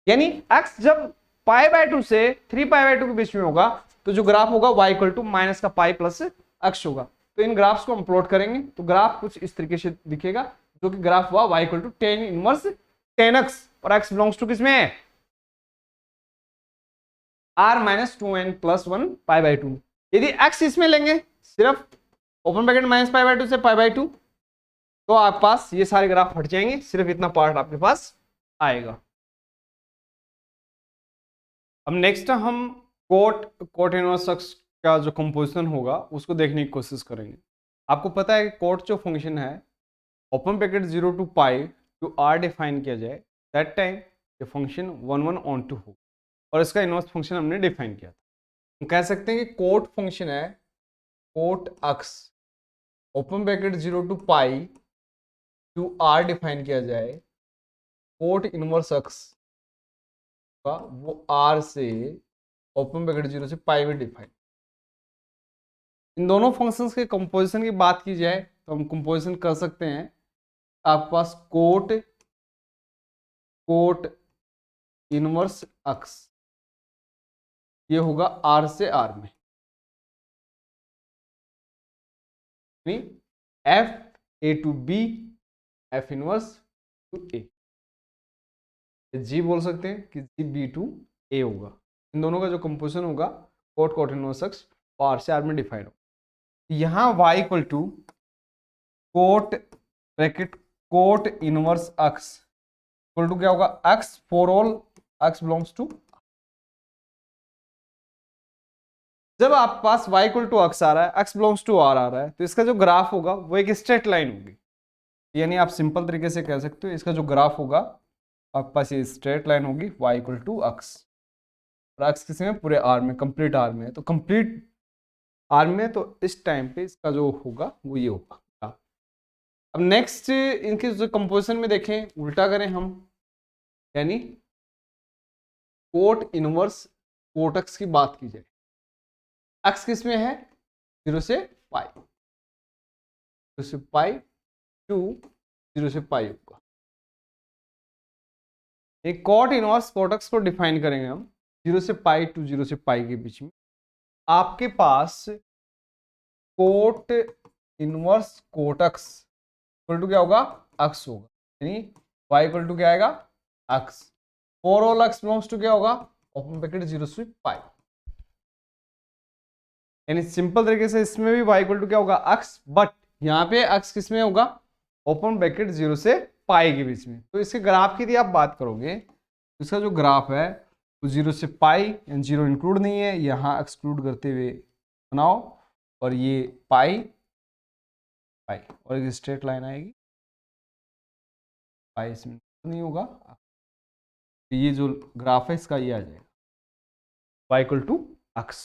यानी x जब π/2 से 3π/2 के बीच में होगा तो जो ग्राफ होगा y इक्वल टू माइनस का पाई प्लस x होगा। तो इन ग्राफ्स को हम प्लॉट करेंगे तो ग्राफ कुछ इस तरीके से दिखेगा, जो कि ग्राफ हुआ y equal to tan inverse 10x और x बिलोंग्स टू किसमें है r-2n+1 π/2। यदि x इसमें लेंगे सिर्फ ओपन ब्रैकेट -π/2 से π/2 तो आपके पास ये सारे ग्राफ हट जाएंगे, सिर्फ इतना पार्ट आपके पास आएगा। अब नेक्स्ट हम कोट इनवर्स x का जो कंपोजिशन होगा उसको देखने की कोशिश करेंगे। आपको पता है कि कोट जो फंक्शन है open bracket 0 to π to r define किया जाए, दैट टाइम ये फंक्शन 1/1 हो और इसका इनवर्स फंक्शन हमने डिफाइन किया था। हम कह सकते हैं कि कोट फंक्शन है cot x open bracket 0 to π to r define किया जाए, कोट इनवर्स x का वो r से ओपन ब्रैकेट 0 से π में डिफाइन। इन दोनों फंक्शंस के कंपोजिशन की बात की जाए तो हम कंपोजिशन कर सकते हैं। आपके पास कोट इनवर्स x ये होगा r से r में, f a to b f inverse two a, g बोल सकते हैं कि g b टू a होगा। इन दोनों का जो कंपोजिशन होगा कोट इनवर्स x और r से r में डिफाइन होगा। यहाँ y equal to cot inverse x equal to क्या होगा x for all x belongs to. जब आपके पास y इक्वल टू x आ रहा है, x बिलोंग्स टू r आ रहा है, तो इसका जो ग्राफ होगा वो एक स्ट्रेट लाइन होगी। यानी आप सिंपल तरीके से कह सकते हो इसका जो ग्राफ होगा आपके पास ये स्ट्रेट लाइन होगी y इक्वल टू x और x किसी में पूरे r में कंप्लीट r में है, तो कंप्लीट r में तो इस टाइम पे इसका जो होगा वो ये होगा। अब नेक्स्ट इनके जो कंपोजिशन में देखें उल्टा करें हम, यानी कोट इनवर्स कोट x की बात की जाए, x किस में है 0 से π, 0 से π टू 0 से π होगा। एक कोट इनवर्स कोट x को डिफाइन करेंगे हम 0 से π टू 0 से π के बीच में। आपके पास cot inverse cot x equal to क्या होगा x होगा, यानी y इक्वल टू क्या आएगा x for all x belongs to क्या होगा ओपन ब्रैकेट 0 से π। यानी सिंपल तरीके से इसमें भी y इक्वल टू क्या होगा x, बट यहाँ पे x किस में होगा ओपन ब्रैकेट 0 से π के बीच में। तो इसके ग्राफ की यदि आप बात करोगे तो इसका जो ग्राफ है वो 0 से π, यानी 0 इंक्लूड नहीं है, यहाँ एक्सक्लूड करते हुए बनाओ और ये पाई और एक स्ट्रेट लाइन आएगी, पाई इसमें नहीं होगा, तो ये जो ग्राफ है इसका ये आ जाएगा y इक्वल टू x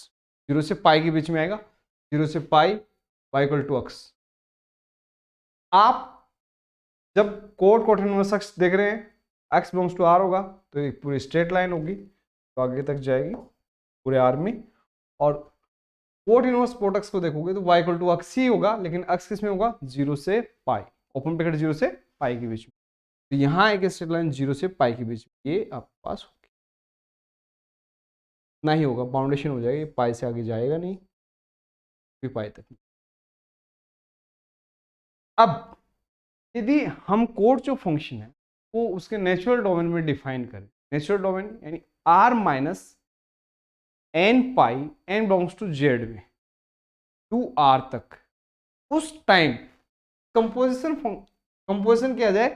0 से π के बीच में आएगा, 0 से π y इक्वल टू x। आप जब कोट इनवर्स x देख रहे हैं x बिलोंग्स टू r होगा तो एक पूरी स्ट्रेट लाइन होगी तो आगे तक जाएगी पूरे r में, और कोट इनवर्स कोट x को देखोगे तो y इक्वल टू x ही होगा, लेकिन x किस में होगा 0 से π ओपन ब्रैकेट 0 से π के बीच में। तो यहाँ एक स्ट्रेट लाइन 0 से π के बीच में ये आपके पास होगी, नहीं होगा बाउंडेशन हो जाएगी, पाई से आगे जाएगा नहीं फिर पाई तक। अब यदि हम कोट जो फंक्शन है वो उसके नेचुरल डोमेन में डिफाइन करें, नेचुरल डोमेन यानी r minus n pi n belongs to z में टू r तक, उस टाइम कंपोजिशन किया जाए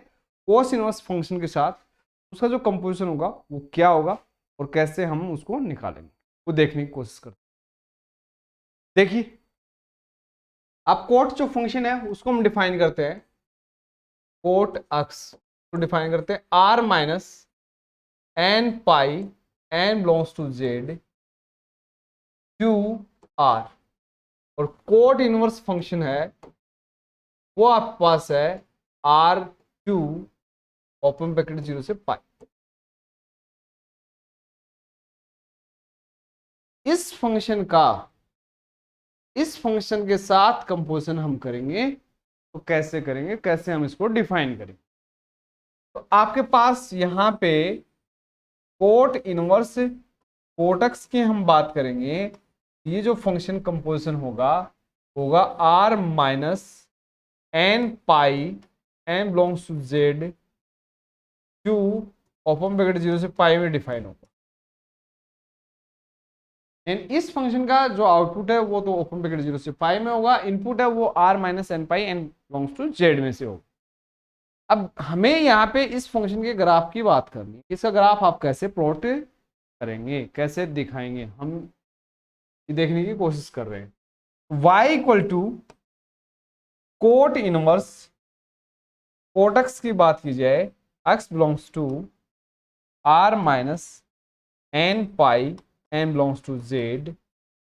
कोस इनवर्स फंक्शन के साथ, उसका जो कंपोजिशन होगा वो क्या होगा और कैसे हम उसको निकालेंगे वो देखने की कोशिश करते हैं। देखिए अब कोट जो फंक्शन है उसको हम डिफाइन करते हैं, कोट x को डिफाइन करते हैं r minus n pi n belongs to z to r, और कोट इनवर्स फंक्शन है वो आपके पास है R2 ओपन ब्रैकेट 0 से पाई। इस फंक्शन के साथ कंपोजिशन हम करेंगे तो कैसे करेंगे, कैसे हम इसको डिफाइन करेंगे। तो आपके पास यहां पे कोट इनवर्स कोटक्स की हम बात करेंगे। ये जो फंक्शन कंपोजिशन होगा R minus n pi n belongs to z to open bracket 0 से पाई में डिफाइन होगा। एंड इस फंक्शन का जो आउटपुट है वो तो ओपन ब्रैकेट 0 से पाई में होगा, इनपुट है वो R minus n pi n belongs to z में से होगा। अब हमें यहाँ पे इस फंक्शन के ग्राफ की बात करनी है। इसका ग्राफ आप कैसे प्लॉट करेंगे, कैसे दिखाएंगे, हम ये देखने की कोशिश कर रहे हैं। y equal to cot inverse cot x की बात की जाए, x belongs to R minus n pi n belongs to z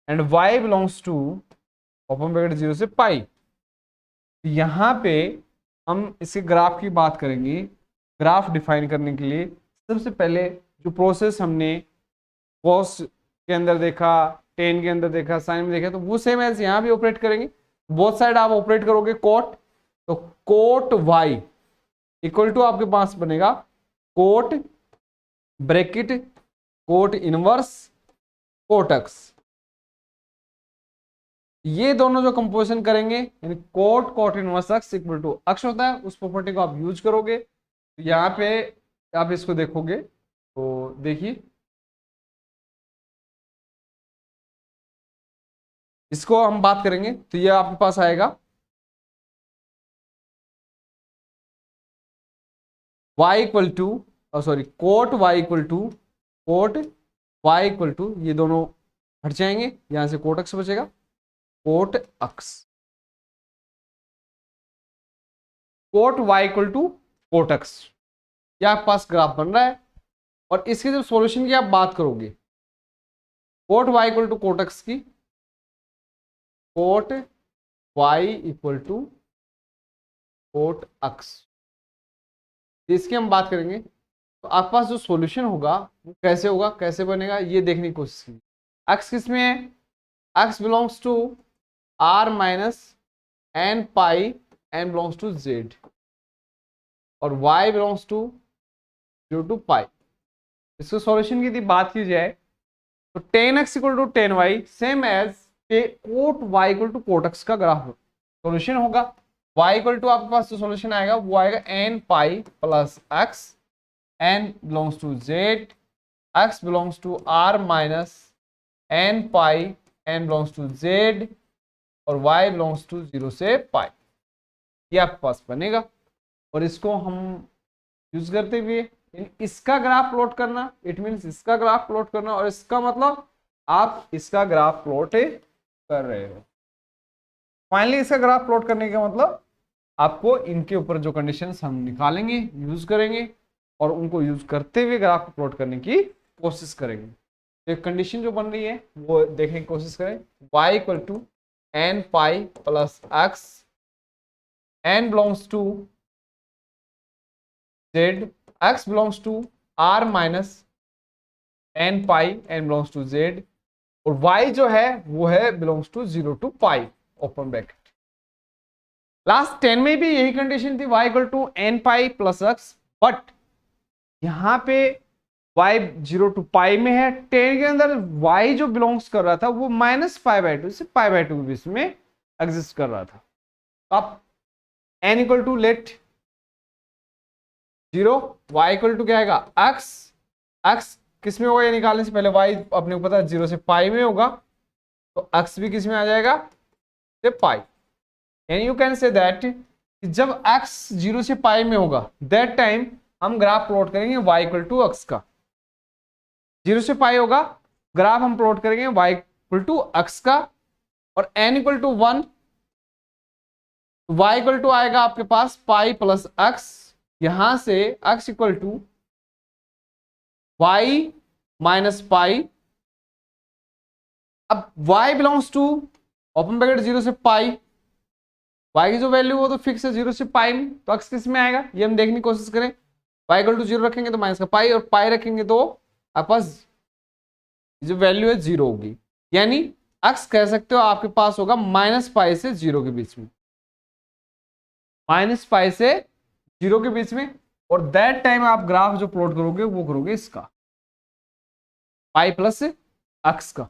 and y belongs to open bracket 0 से पाई। यहां पे हम इसके ग्राफ की बात करेंगे। ग्राफ डिफाइन करने के लिए सबसे पहले जो प्रोसेस हमने कॉस के अंदर देखा, टेन के अंदर देखा, साइन में देखा, तो वो सेम एज यहां भी ऑपरेट करेंगे। बोथ साइड आप ऑपरेट करोगे कोट, तो कोट y इक्वल टू आपके पास बनेगा cot bracket cot inverse cot x. ये दोनों जो कंपोजिशन करेंगे यानी cot inverse x equal to x होता है, उस प्रॉपर्टी को आप यूज करोगे। तो यहाँ पे आप इसको देखोगे तो देखिए इसको हम बात करेंगे तो ये आपके पास आएगा y equal to sorry cot y equal to cot y equal to, ये दोनों हट जाएंगे, यहां से कोट अक्स बचेगा, cot x cot y equal to cot x. ये आपके पास ग्राफ बन रहा है। और इसके जब सॉल्यूशन की आप बात करोगे cot y equal to cot x की, cot y equal to cot x, इसकी हम बात करेंगे तो आपके पास जो सॉल्यूशन होगा वो कैसे होगा, कैसे बनेगा, ये देखने की कोशिश कीजिए। एक्स किस में है, x belongs to R minus n pi n belongs to z और y belongs to 0 to pi. इसको सॉल्यूशन की यदि बात की जाए तो tan x equal to tan y same as cot y equal to cot x का graph solution होगा। y इक्वल टू आपके पास जो सॉल्यूशन आएगा वो आएगा n pi plus x n belongs to z, x belongs to R minus n pi n belongs to z और y belongs to 0 से पाई। ये आपके पास बनेगा और इसको हम यूज करते हुए इसका ग्राफ प्लॉट करना, इट मींस इसका ग्राफ प्लॉट करना, और इसका मतलब आप इसका ग्राफ प्लॉट कर रहे हो। फाइनली इसका ग्राफ प्लॉट करने का मतलब आपको इनके ऊपर जो कंडीशंस हम निकालेंगे, यूज करेंगे और उनको यूज करते हुए ग्राफ को प्लॉट करने की कोशिश करेंगे। तो एक कंडीशन जो बन रही है वो देखने की कोशिश करें, y equal to n pi plus x n belongs to z, x belongs to R minus n pi n belongs to z और y जो है वो है belongs to 0 to pi open bracket. Last 10 में भी यही कंडीशन थी, y equal to n pi plus x, but यहां पे y 0 टू पाई में है। 10 के अंदर y जो बिलोंग्स कर रहा था वो माइनस पाई बाई टू से पाई बाई टू के बीच में एग्जिस्ट कर रहा था। तो आप n equal to let 0, y equal to क्या आएगा x किस में होगा, ये निकालने से पहले y अपने को पता है 0 से पाई में होगा, तो x भी किस में आ जाएगा से pi. And you can say that जब x 0 से पाई में होगा दैट टाइम हम ग्राफ प्लॉट करेंगे y इक्वल टू x का। 0 से पाई होगा, ग्राफ हम प्लॉट करेंगे y इक्वल टू x का और n equal to 1, y equal to आएगा आपके पास पाई प्लस x, यहां से x equal to y minus pi. अब y belongs to open bracket 0 से पाई, y की जो वैल्यू वो तो फिक्स है 0 से पाई में, तो अक्स किस में आएगा ये हम देखने की कोशिश करें। y इक्वल टू 0 रखेंगे तो माइनस का पाई, और पाई रखेंगे तो आपके पास जो वैल्यू है 0 होगी, यानी अक्स कह सकते हो आपके पास होगा माइनस पाई से 0 के बीच में, माइनस पाई से 0 के बीच में। और दैट टाइम आप ग्राफ जो प्लॉट करोगे वो करोगे इसका, पाई प्लस अक्स का,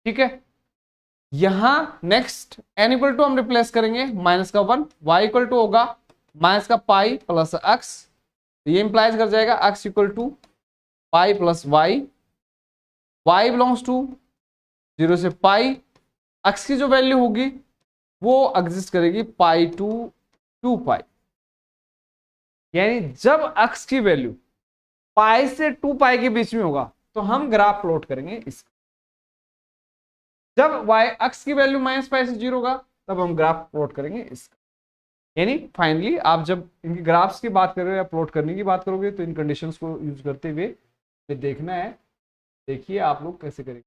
ठीक है। यहां नेक्स्ट n इक्वल टू हम रिप्लेस करेंगे माइनस का 1, y इक्वल टू होगा माइनस का पाई प्लस अक्स, तो ये इंप्लाइज कर जाएगा x equal to pi plus y, y belongs to 0 से पाई, अक्स की जो वैल्यू होगी वो एग्जिस्ट करेगी पाई टू 2 पाई, यानी जब अक्स की वैल्यू पाई से 2 पाई के बीच में होगा तो हम ग्राफ प्लॉट करेंगे इसका, जब y अक्स की वैल्यू माइनस पाई से 0 होगा तब हम ग्राफ प्लॉट करेंगे इसका। यानी फाइनली आप जब इनकी ग्राफ्स की बात कर रहे हो या प्लॉट करने की बात करोगे तो इन कंडीशंस को यूज करते हुए देखना है, देखिए आप लोग कैसे करेंगे।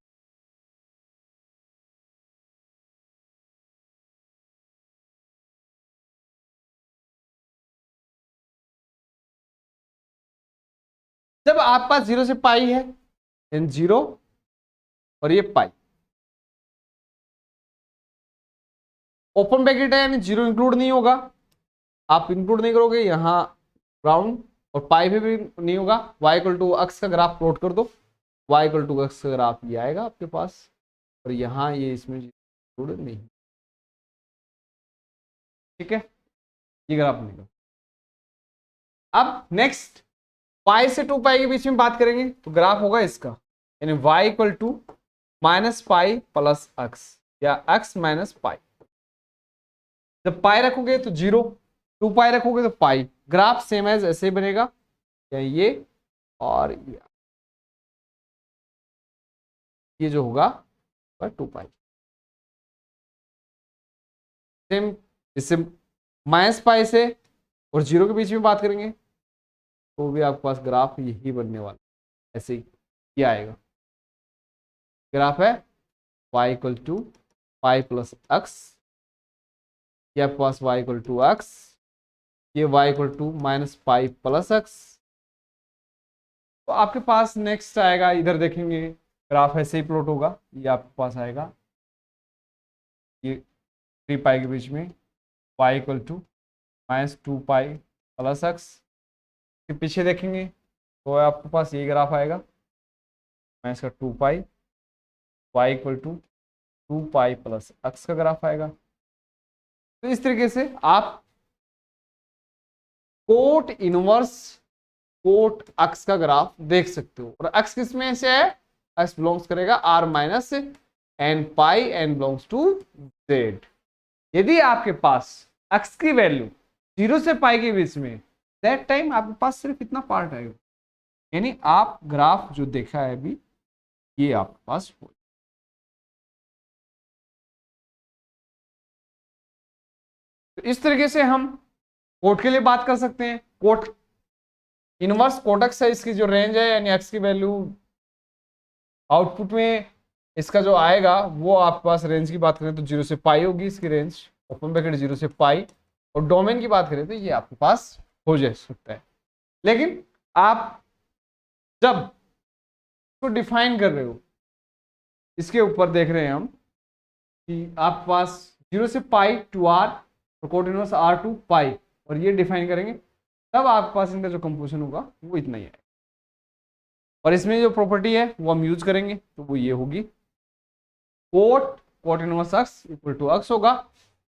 जब आप पास 0 से पाई है, इन 0 और ये पाई, ओपन ब्रैकेट है यानी 0 इंक्लूड नहीं होगा, आप इंक्लूड नहीं करोगे यहां राउंड, और पाई पे भी नहीं होगा। y इक्वल टू अक्स का ग्राफ प्लॉट कर दो, y इक्वल टू अक्स का ग्राफ ये आएगा आपके पास, और यहां ये इसमें इंक्लूड नहीं, ठीक है, ये ग्राफ निकल। अब नेक्स्ट पाई से 2 पाई के बीच में बात करेंगे तो ग्राफ होगा इसका, यानी y equal to minus pi plus x या अक्स माइनस पाई, जब पाई रखोगे तो 0, 2 पाई रखोगे तो पाई, ग्राफ सेम एज ऐसे बनेगा, या और ये जो होगा 2 पाई, सेम इससे माइनस पाई से और 0 के बीच में बात करेंगे तो भी आपके पास ग्राफ यही बनने वाला, ऐसे ही ये आएगा, ग्राफ है y equal to pi plus x, ये आपके पास y इक्वल टू अक्स, ये y equal to minus pi plus x. तो आपके पास नेक्स्ट आएगा, इधर देखेंगे ग्राफ ऐसे ही प्लॉट होगा, ये आपके पास आएगा ये 3 पाई के बीच में y equal to minus 2 pi plus x, फिर पीछे देखेंगे तो आपके पास ये ग्राफ आएगा माइनस का 2 pi, y equal to 2 pi plus x का ग्राफ आएगा। तो इस तरीके से आप कोट इनवर्स कोट अक्स का ग्राफ देख सकते हो, और अक्स किस में से है, अक्स बिलोंग्स करेगा R minus n pi, n belongs to z. यदि आपके पास अक्स की वैल्यू 0 से पाई के बीच में, दैट टाइम आपके पास सिर्फ इतना पार्ट आएगा, यानी आप ग्राफ जो देखा है अभी ये आपके पास हो। तो इस तरीके से हम कोट के लिए बात कर सकते हैं, कोट इनवर्स कोट एक्स है, इसकी जो रेंज है यानी एक्स की वैल्यू आउटपुट में इसका जो आएगा वो आपके पास रेंज की बात करें तो 0 से पाई होगी इसकी रेंज, ओपन ब्रैकेट 0 से पाई, और डोमेन की बात करें तो ये आपके पास हो जा सकता है। लेकिन आप जब इसको डिफाइन कर रहे हो, इसके ऊपर देख रहे हैं हम कि आपके पास 0 से पाई टू आर और कोट इनवर्स आर टू पाई, और ये डिफाइन करेंगे तब आपके पास इनका जो कंपोजिशन होगा वो इतना ही है, और इसमें जो प्रॉपर्टी है वो हम यूज करेंगे तो वो ये होगी, cot inverse x equal to x होगा,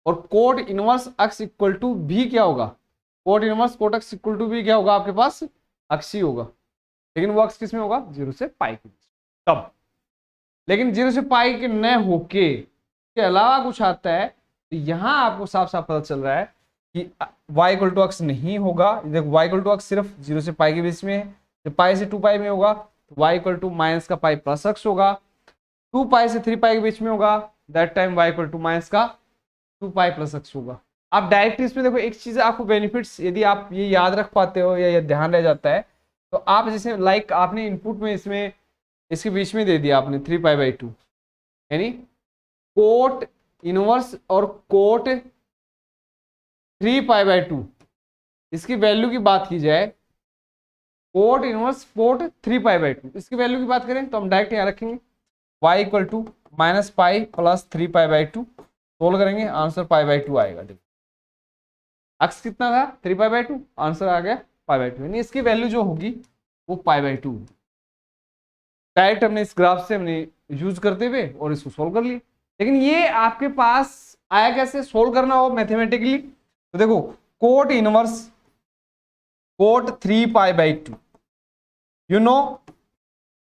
और cot inverse x equal to भी क्या होगा, cot inverse cot x equal to भी क्या होगा आपके पास एक्स ही होगा, लेकिन वो एक्स किस में होगा 0 से पाई के बीच तब। लेकिन 0 से पाई के न होके के अलावा कुछ आता है तो यहां आपको साफ साफ पता चल रहा है कि y इक्वल टू एक्स नहीं होगा। देखो y इक्वल टू एक्स सिर्फ 0 से पाई के बीच में है, जब पाई से 2 पाई में होगा तो y इक्वल टू माइनस का पाई प्लस एक्स होगा, 2 पाई से 3 पाई के बीच में होगा that time y equal to minus का 2 पाई प्लस एक्स होगा। आप डायरेक्ट इसमें देखो एक चीज आपको बेनिफिट्स यदि आप ये याद रख पाते हो या ये ध्यान रह जाता है तो आप जैसे लाइक आपने इनपुट में इसमें इसके बीच में दे दिया आपने 3 पाई बाई 2, यानी कोट इनवर्स और कोट 3π/2, इसकी वैल्यू की बात की जाए, कोट इनवर्स कोट 3π/2, इसकी वैल्यू की बात करें तो हम डायरेक्ट यहाँ रखेंगे y equal to minus pi plus 3π/2, solve करेंगे आंसर π/2 आएगा। देखो अक्स कितना था 3π/2, आंसर आ गया π/2, यानी इसकी वैल्यू जो होगी वो π/2। डायरेक्ट हमने इस ग्राफ से हमने यूज करते हुए और इसको सोल्व कर लिया। लेकिन ये आपके पास आया कैसे, सोल्व करना हो मैथमेटिकली तो देखो cot inverse cot 3π/2, you know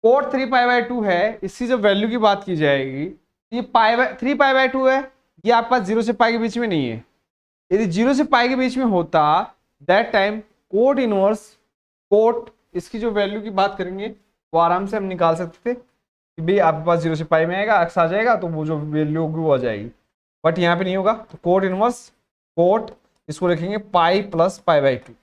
cot 3π/2 है, इसकी जब वैल्यू की बात की जाएगी, ये 3π/2 है, ये आपके पास 0 से पाई के बीच में नहीं है। यदि 0 से पाई के बीच में होता that time cot inverse cot, इसकी जो वैल्यू की बात करेंगे वो आराम से हम निकाल सकते थे कि भाई आपके पास 0 से पाई में आएगा, अक्स आ जाएगा तो वो जो वैल्यू होगी वो आ जाएगी, बट यहाँ पे नहीं होगा। तो कोट इनवर्स कोट, इसको लिखेंगे पाई प्लस π/2,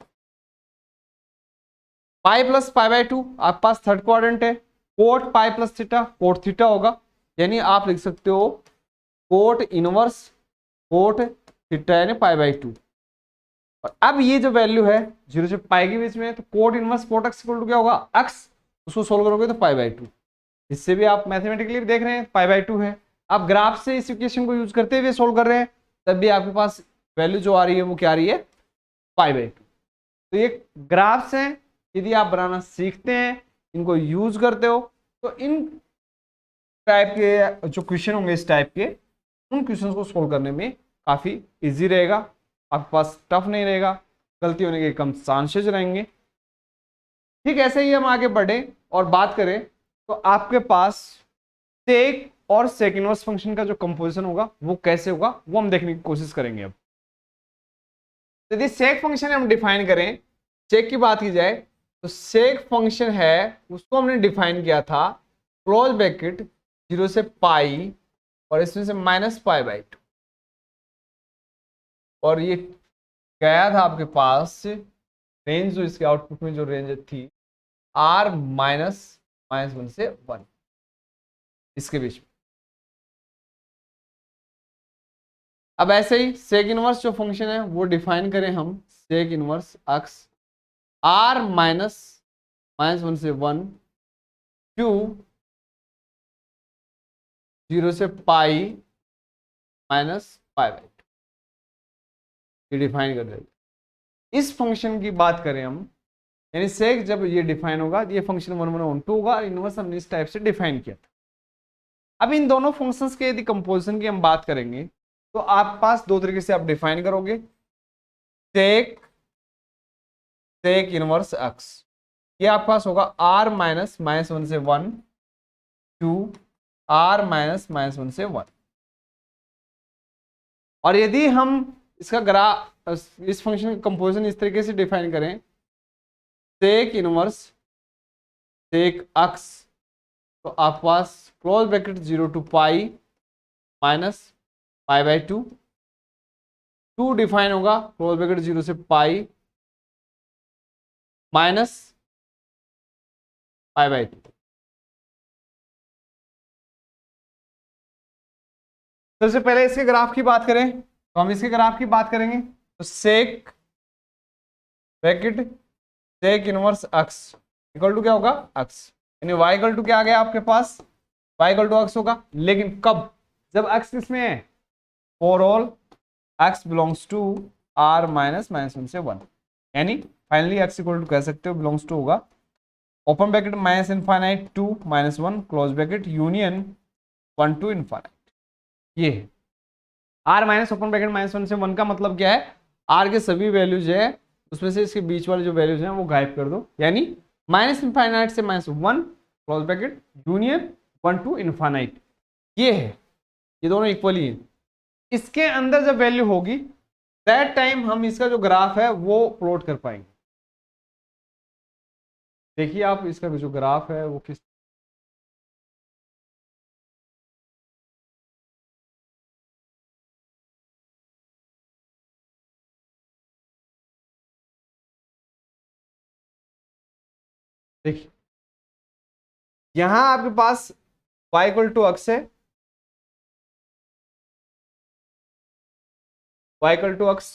पाई प्लस π/2 आपके पास थर्ड क्वाड्रेंट है, coat pi plus theta cot theta होगा, यानी आप लिख सकते हो कोट इनवर्स कोट थीटा यानी π/2। और अब ये जो वैल्यू है 0 से पाई के बीच में, तो cot inverse cot x equal to क्या होगा, एक्स, उसको सोल्व करोगे तो π/2। इससे भी आप मैथमेटिकली देख रहे हैं π/2 है। आप ग्राफ से इस इक्वेशन को यूज करते हुए सोल्व कर रहे हैं, तब भी आपके पास वैल्यू जो आ रही है वो क्या आ रही है, π/2। तो ये ग्राफ्स हैं, यदि आप बनाना सीखते हैं, इनको यूज करते हो, तो इन टाइप के जो क्वेश्चन होंगे इस टाइप के, उन क्वेश्चंस को सोल्व करने में काफी इजी रहेगा, आपके पास टफ नहीं रहेगा, गलती होने के कम चांसेस रहेंगे। ठीक ऐसे ही हम आगे बढ़े और बात करें तो आपके पास सेक और सेक इनवर्स फंक्शन का जो कंपोजिशन होगा वो कैसे होगा, वो हम देखने की कोशिश करेंगे। अब यदि सेक फंक्शन हम डिफाइन करें, सेक की बात की जाए तो सेक फंक्शन है, उसको हमने डिफाइन किया था क्लोज ब्रैकेट 0 से पाई और इसमें से -π/2, और ये गया था आपके पास रेंज, जो इसके आउटपुट में जो रेंज थी r -1 से 1, इसके बीच में। अब ऐसे ही सेक इनवर्स जो फंक्शन है वो डिफाइन करें हम, सेक इनवर्स अक्स r -1 से 1 टू 0 से पाई -π/2, ये डिफाइन कर देते। इस फंक्शन की बात करें हम, यानी सेक जब ये डिफाइन होगा, ये फंक्शन 1/(2) होगा, इनवर्स हमने इस टाइप से डिफाइन किया था। अब इन दोनों फंक्शंस के यदि कंपोजिशन की हम बात करेंगे तो आपके पास दो तरीके से आप डिफाइन करोगे, सेक सेक इनवर्स एक्स, ये आपके पास होगा r -1 से 1 टू r -1 से 1। और यदि हम इसका ग्राफ, इस फंक्शन का कंपोजिशन इस तरीके से डिफाइन करें, सेक इनवर्स सेक एक्स, तो आपके पास close bracket 0 to pi -π/2, 2 define होगा क्लोज ब्रैकेट 0 से पाई -π/2। सबसे पहले इसके ग्राफ की बात करें तो हम इसके ग्राफ की बात करेंगे तो sec bracket sec inverse x equal to क्या होगा, एक्स, यानी y इक्वल टू क्या आ गया आपके पास, y इक्वल टू एक्स होगा। लेकिन कब, जब x किसमें है, for all x belongs to r -1 से 1, यानी फाइनली x इक्वल टू कह सकते हो बिलोंग्स टू होगा open bracket -∞ to -1 close bracket union 1 to ∞। ये है r माइनस ओपन ब्रैकेट -1 से 1 का मतलब क्या है, r के सभी वैल्यूज है उसमें से इसके बीच वाले जो वैल्यूज हैं वो गायब कर दो, यानी -∞ से -1 क्लोज ब्रैकेट यूनियन 1 टू ∞। ये है, ये दोनों इक्वली है। इसके अंदर जब वैल्यू होगी दैट टाइम हम इसका जो ग्राफ है वो प्लॉट कर पाएंगे। देखिए आप इसका जो ग्राफ है वो किस, देखिए यहां आपके पास y इक्वल टू एक्स है, y equal to x,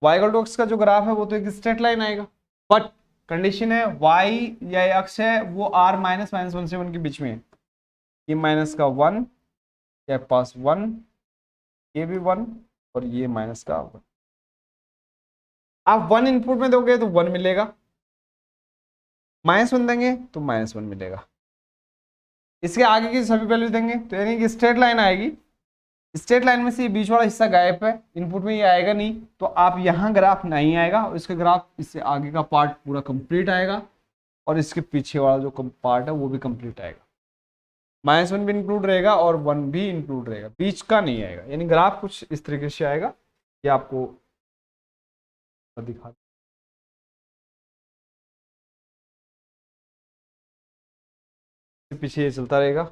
y equal to x का जो ग्राफ है वो तो एक स्ट्रेट लाइन आएगा, बट कंडीशन है y या अक्ष है वो r माइनस माइनस 1 से 1 के बीच में है। ये माइनस का 1, या पास 1, ये भी 1 और ये माइनस का 1। आप 1 इनपुट में दोगे तो 1 मिलेगा, -1 देंगे तो -1 मिलेगा, इसके आगे की सभी वैल्यू देंगे तो यानी कि स्ट्रेट लाइन आएगी। स्ट्रेट लाइन में से ये बीच वाला हिस्सा गायब है, इनपुट में ये आएगा नहीं, तो आप यहाँ ग्राफ नहीं आएगा और इसका ग्राफ इससे आगे का पार्ट पूरा कंप्लीट आएगा और इसके पीछे वाला जो पार्ट है वो भी कंप्लीट आएगा। -1 भी इंक्लूड रहेगा और 1 भी इंक्लूड रहेगा, बीच का नहीं आएगा, यानी ग्राफ कुछ इस तरीके से आएगा। ये आपको दिखा, पीछे ये चलता रहेगा।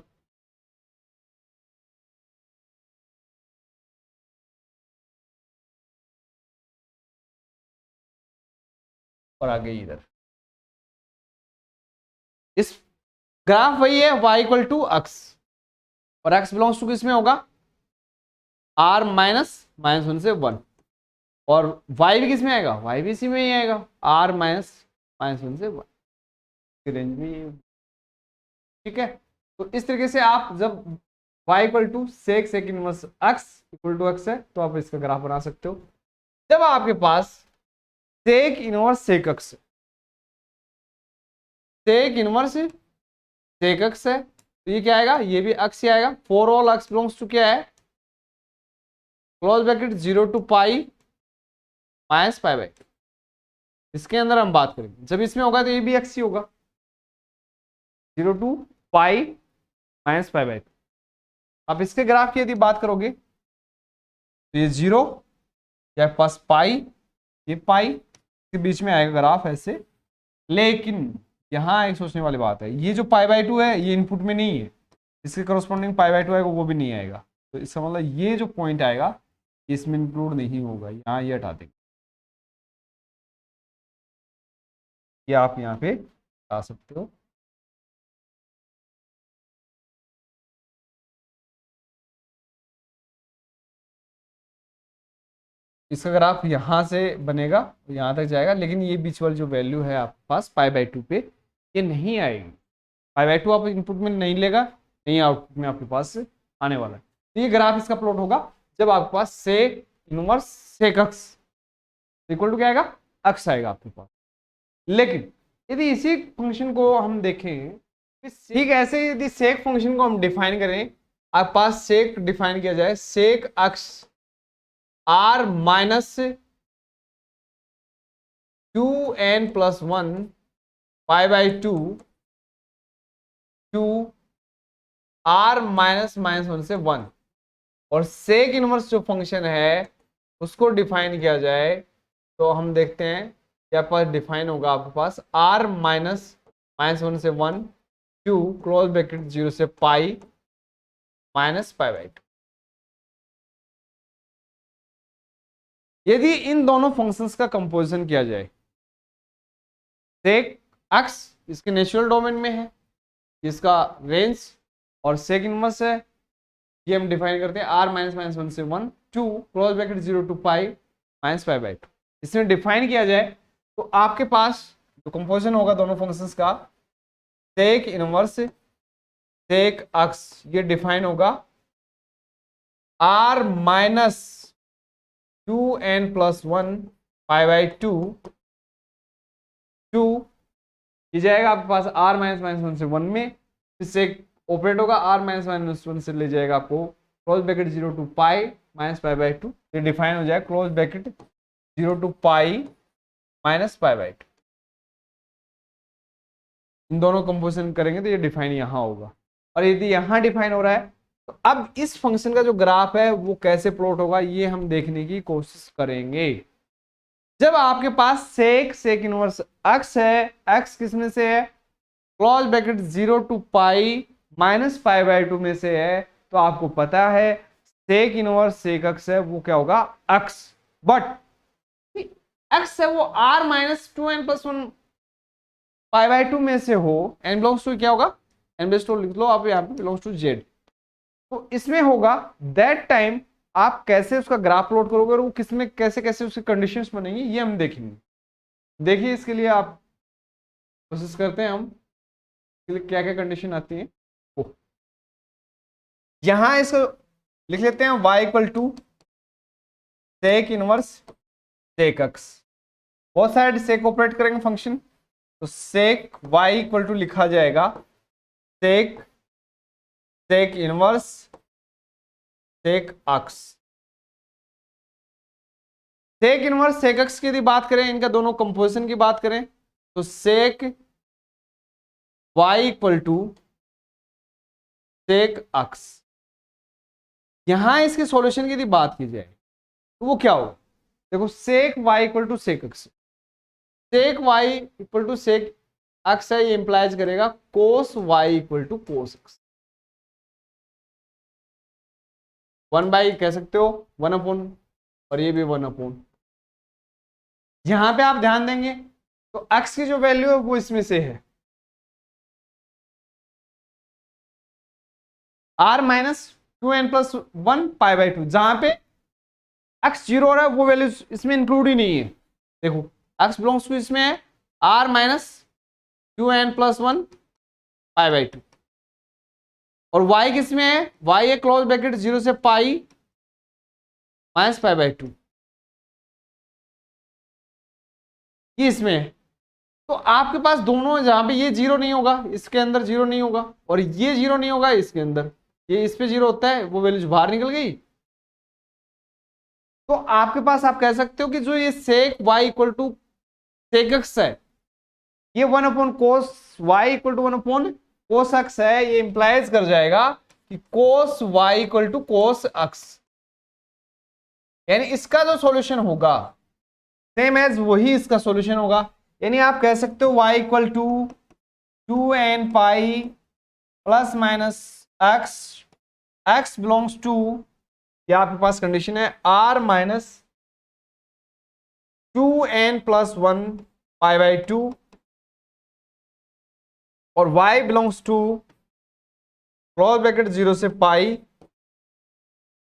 और आगे इधर इस ग्राफ वही है y इक्वल टू x, और x बिलोंग्स टू किस में होगा, r माइनस माइनस 1 से 1, और y भी किस में आएगा, y भी इसी में ही आएगा, r माइनस माइनस 1 से 1 की रेंज में। ठीक है, तो इस तरीके से आप जब y equal to sec inverse x equal to x है तो आप इसका ग्राफ बना सकते हो। जब आपके पास सेक इनवर्स सेक x है, सेक इनवर्स सेक x है, तो ये क्या आएगा, ये भी x ही आएगा। For all x belongs to क्या है, close bracket 0 to pi minus pi by, इसके अंदर हम बात करेंगे। जब इसमें होगा तो ये भी x ही होगा, 0 to pi minus pi by. आप इसके ग्राफ की यदि बात करोगे तो ये 0 या पास पाई, ये पाई के बीच में आएगा ग्राफ ऐसे। लेकिन यहाँ एक सोचने वाली बात है, ये जो पाई बाई 2 है ये इनपुट में नहीं है, इसके करस्पॉन्डिंग पाई बाई 2 आएगा वो भी नहीं आएगा, तो इसका मतलब ये जो पॉइंट आएगा इसमें इंक्लूड नहीं होगा, यहाँ ये हटा देंगे। ये आप यहाँ पे आ सकते हो। इसका ग्राफ यहाँ से बनेगा यहाँ तक जाएगा, लेकिन ये बीच वाली जो वैल्यू है आपके पास पाई बाई 2 पे ये नहीं आएगी। पाई बाई 2 आप इनपुट में नहीं लेगा, नहीं आउटपुट में आपके पास आने वाला है। तो ये ग्राफ इसका प्लॉट होगा जब आपके पास sec inverse sec x equal to क्या आएगा, x आएगा आपके पास। लेकिन यदि इसी फंक्शन को हम देखें, ठीक ऐसे यदि सेक फंक्शन को हम डिफाइन करें, आपके पास सेक डिफाइन किया जाए sec x r minus 2n+1 pi by 2 to r minus minus 1 से 1, और सेक इनवर्स जो फंक्शन है उसको डिफाइन किया जाए तो हम देखते हैं क्या पास डिफाइन होगा आपके पास r माइनस माइनस 1 से 1 टू क्लोज ब्रैकेट 0 से पाई माइनस पाई बाई 2। यदि इन दोनों फंक्शंस का कंपोजिशन किया जाए, सेक x इसके नेचुरल डोमेन में है, इसका रेंज और सेक इनवर्स है, ये हम डिफाइन करते हैं r माइनस माइनस 1 से 1 to close bracket 0 to pi minus pi by 2। इसमें डिफाइन किया जाए तो आपके पास जो कंपोजिशन होगा दोनों फंक्शंस का, सेक इनवर्स सेक x ये डिफाइन होगा r minus 2n+1 pi by 2 to ये जाएगा आपके पास r माइनस माइनस 1 से 1 में, इससे ऑपरेट होगा r माइनस माइनस 1 से ले जाएगा आपको close bracket 0 to pi minus pi by 2, ये डिफाइन हो जाएगा close bracket 0 to pi minus pi by 2। इन दोनों कंपोजिशन करेंगे तो ये डिफाइन यहाँ होगा, और यदि यहाँ डिफाइन हो रहा है तो अब इस फंक्शन का जो ग्राफ है वो कैसे प्लॉट होगा ये हम देखने की कोशिश करेंगे। जब आपके पास सेक इनवर्स x है, x किसमें से है, close bracket 0 to pi minus pi by 2 में से है, तो आपको पता है सेक इनवर्स सेक x है वो क्या होगा x, बट x है वो r minus 2n+1 pi by 2 में से हो, n बिलोंग्स टू क्या होगा, n बिलोंग्स टू लिख लो आप यहाँ पे बिलोंग्स टू z, तो इसमें होगा दैट टाइम आप कैसे उसका ग्राफ प्लॉट करोगे और वो किसमें कैसे कैसे उसकी कंडीशंस बनेंगी ये हम देखेंगे। देखिए इसके लिए आप कोशिश करते हैं हम इसके लिए क्या क्या कंडीशन आती है। यहां इसको लिख लेते हैं y equal to sec inverse sec x, both side sec operate करेंगे फंक्शन, तो सेक y इक्वल टू लिखा जाएगा sec sec inverse sec x. Sec inverse sec x की यदि बात करें, इनका दोनों कंपोजिशन की बात करें, तो sec y equal to sec x. यहां इसके सॉल्यूशन की यदि बात की जाए तो वो क्या होगा, देखो sec y equal to sec x, sec y equal to sec x है, ये इंप्लाइज करेगा cos y equal to cos x. 1 कह सकते हो 1/, और ये भी 1/। यहां पे आप ध्यान देंगे तो x की जो वैल्यू है वो इसमें से है r माइनस 2n+1 π/2, जहां पे x 0 हो रहा है वो वैल्यू इसमें इंक्लूड ही नहीं है। देखो x बिलोंग्स टू इसमें है r माइनस 2n+1 π/2, और y किसमें है, y है क्लोज ब्रैकेट 0 से पाई माइनस π/2, ये इसमें है। तो आपके पास दोनों, जहां पे ये 0 नहीं होगा इसके अंदर 0 नहीं होगा, और ये 0 नहीं होगा इसके अंदर, ये इस पे 0 होता है, वो वैल्यू बाहर निकल गई। तो आपके पास आप कह सकते हो कि जो ये sec y equal to sec x है, ये 1/cos y equal to 1/cos x है, ये इंप्लाइज कर जाएगा कि cos y equal to cos x, यानी इसका जो सॉल्यूशन होगा सेम एज वही इसका सॉल्यूशन होगा। यानी आप कह सकते हो y equal to 2n pi plus minus x, x belongs to, या आपके पास कंडीशन है r माइनस 2n+1 π/2, और y belongs to close bracket 0 से पाई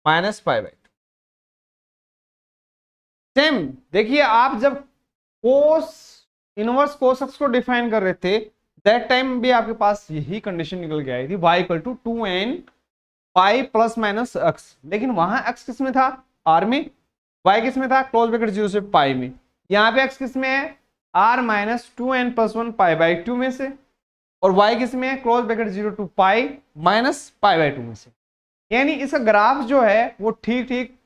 माइनस π/2। सेम देखिए, आप जब कोस इनवर्स कोस एक्स को डिफाइन कर रहे थे दैट टाइम भी आपके पास यही कंडीशन निकल के आई थी, y equal to 2n pi plus minus x, लेकिन वहां x किस में था, r में, y किस में था, क्लोज ब्रैकेट 0 से पाई में। यहाँ पे x किस में है, r माइनस 2n+1 π/2 में से, और y किस में है, close bracket 0 to pi minus π/2 में से। यानी इसका ग्राफ जो है वो ठीक ठीक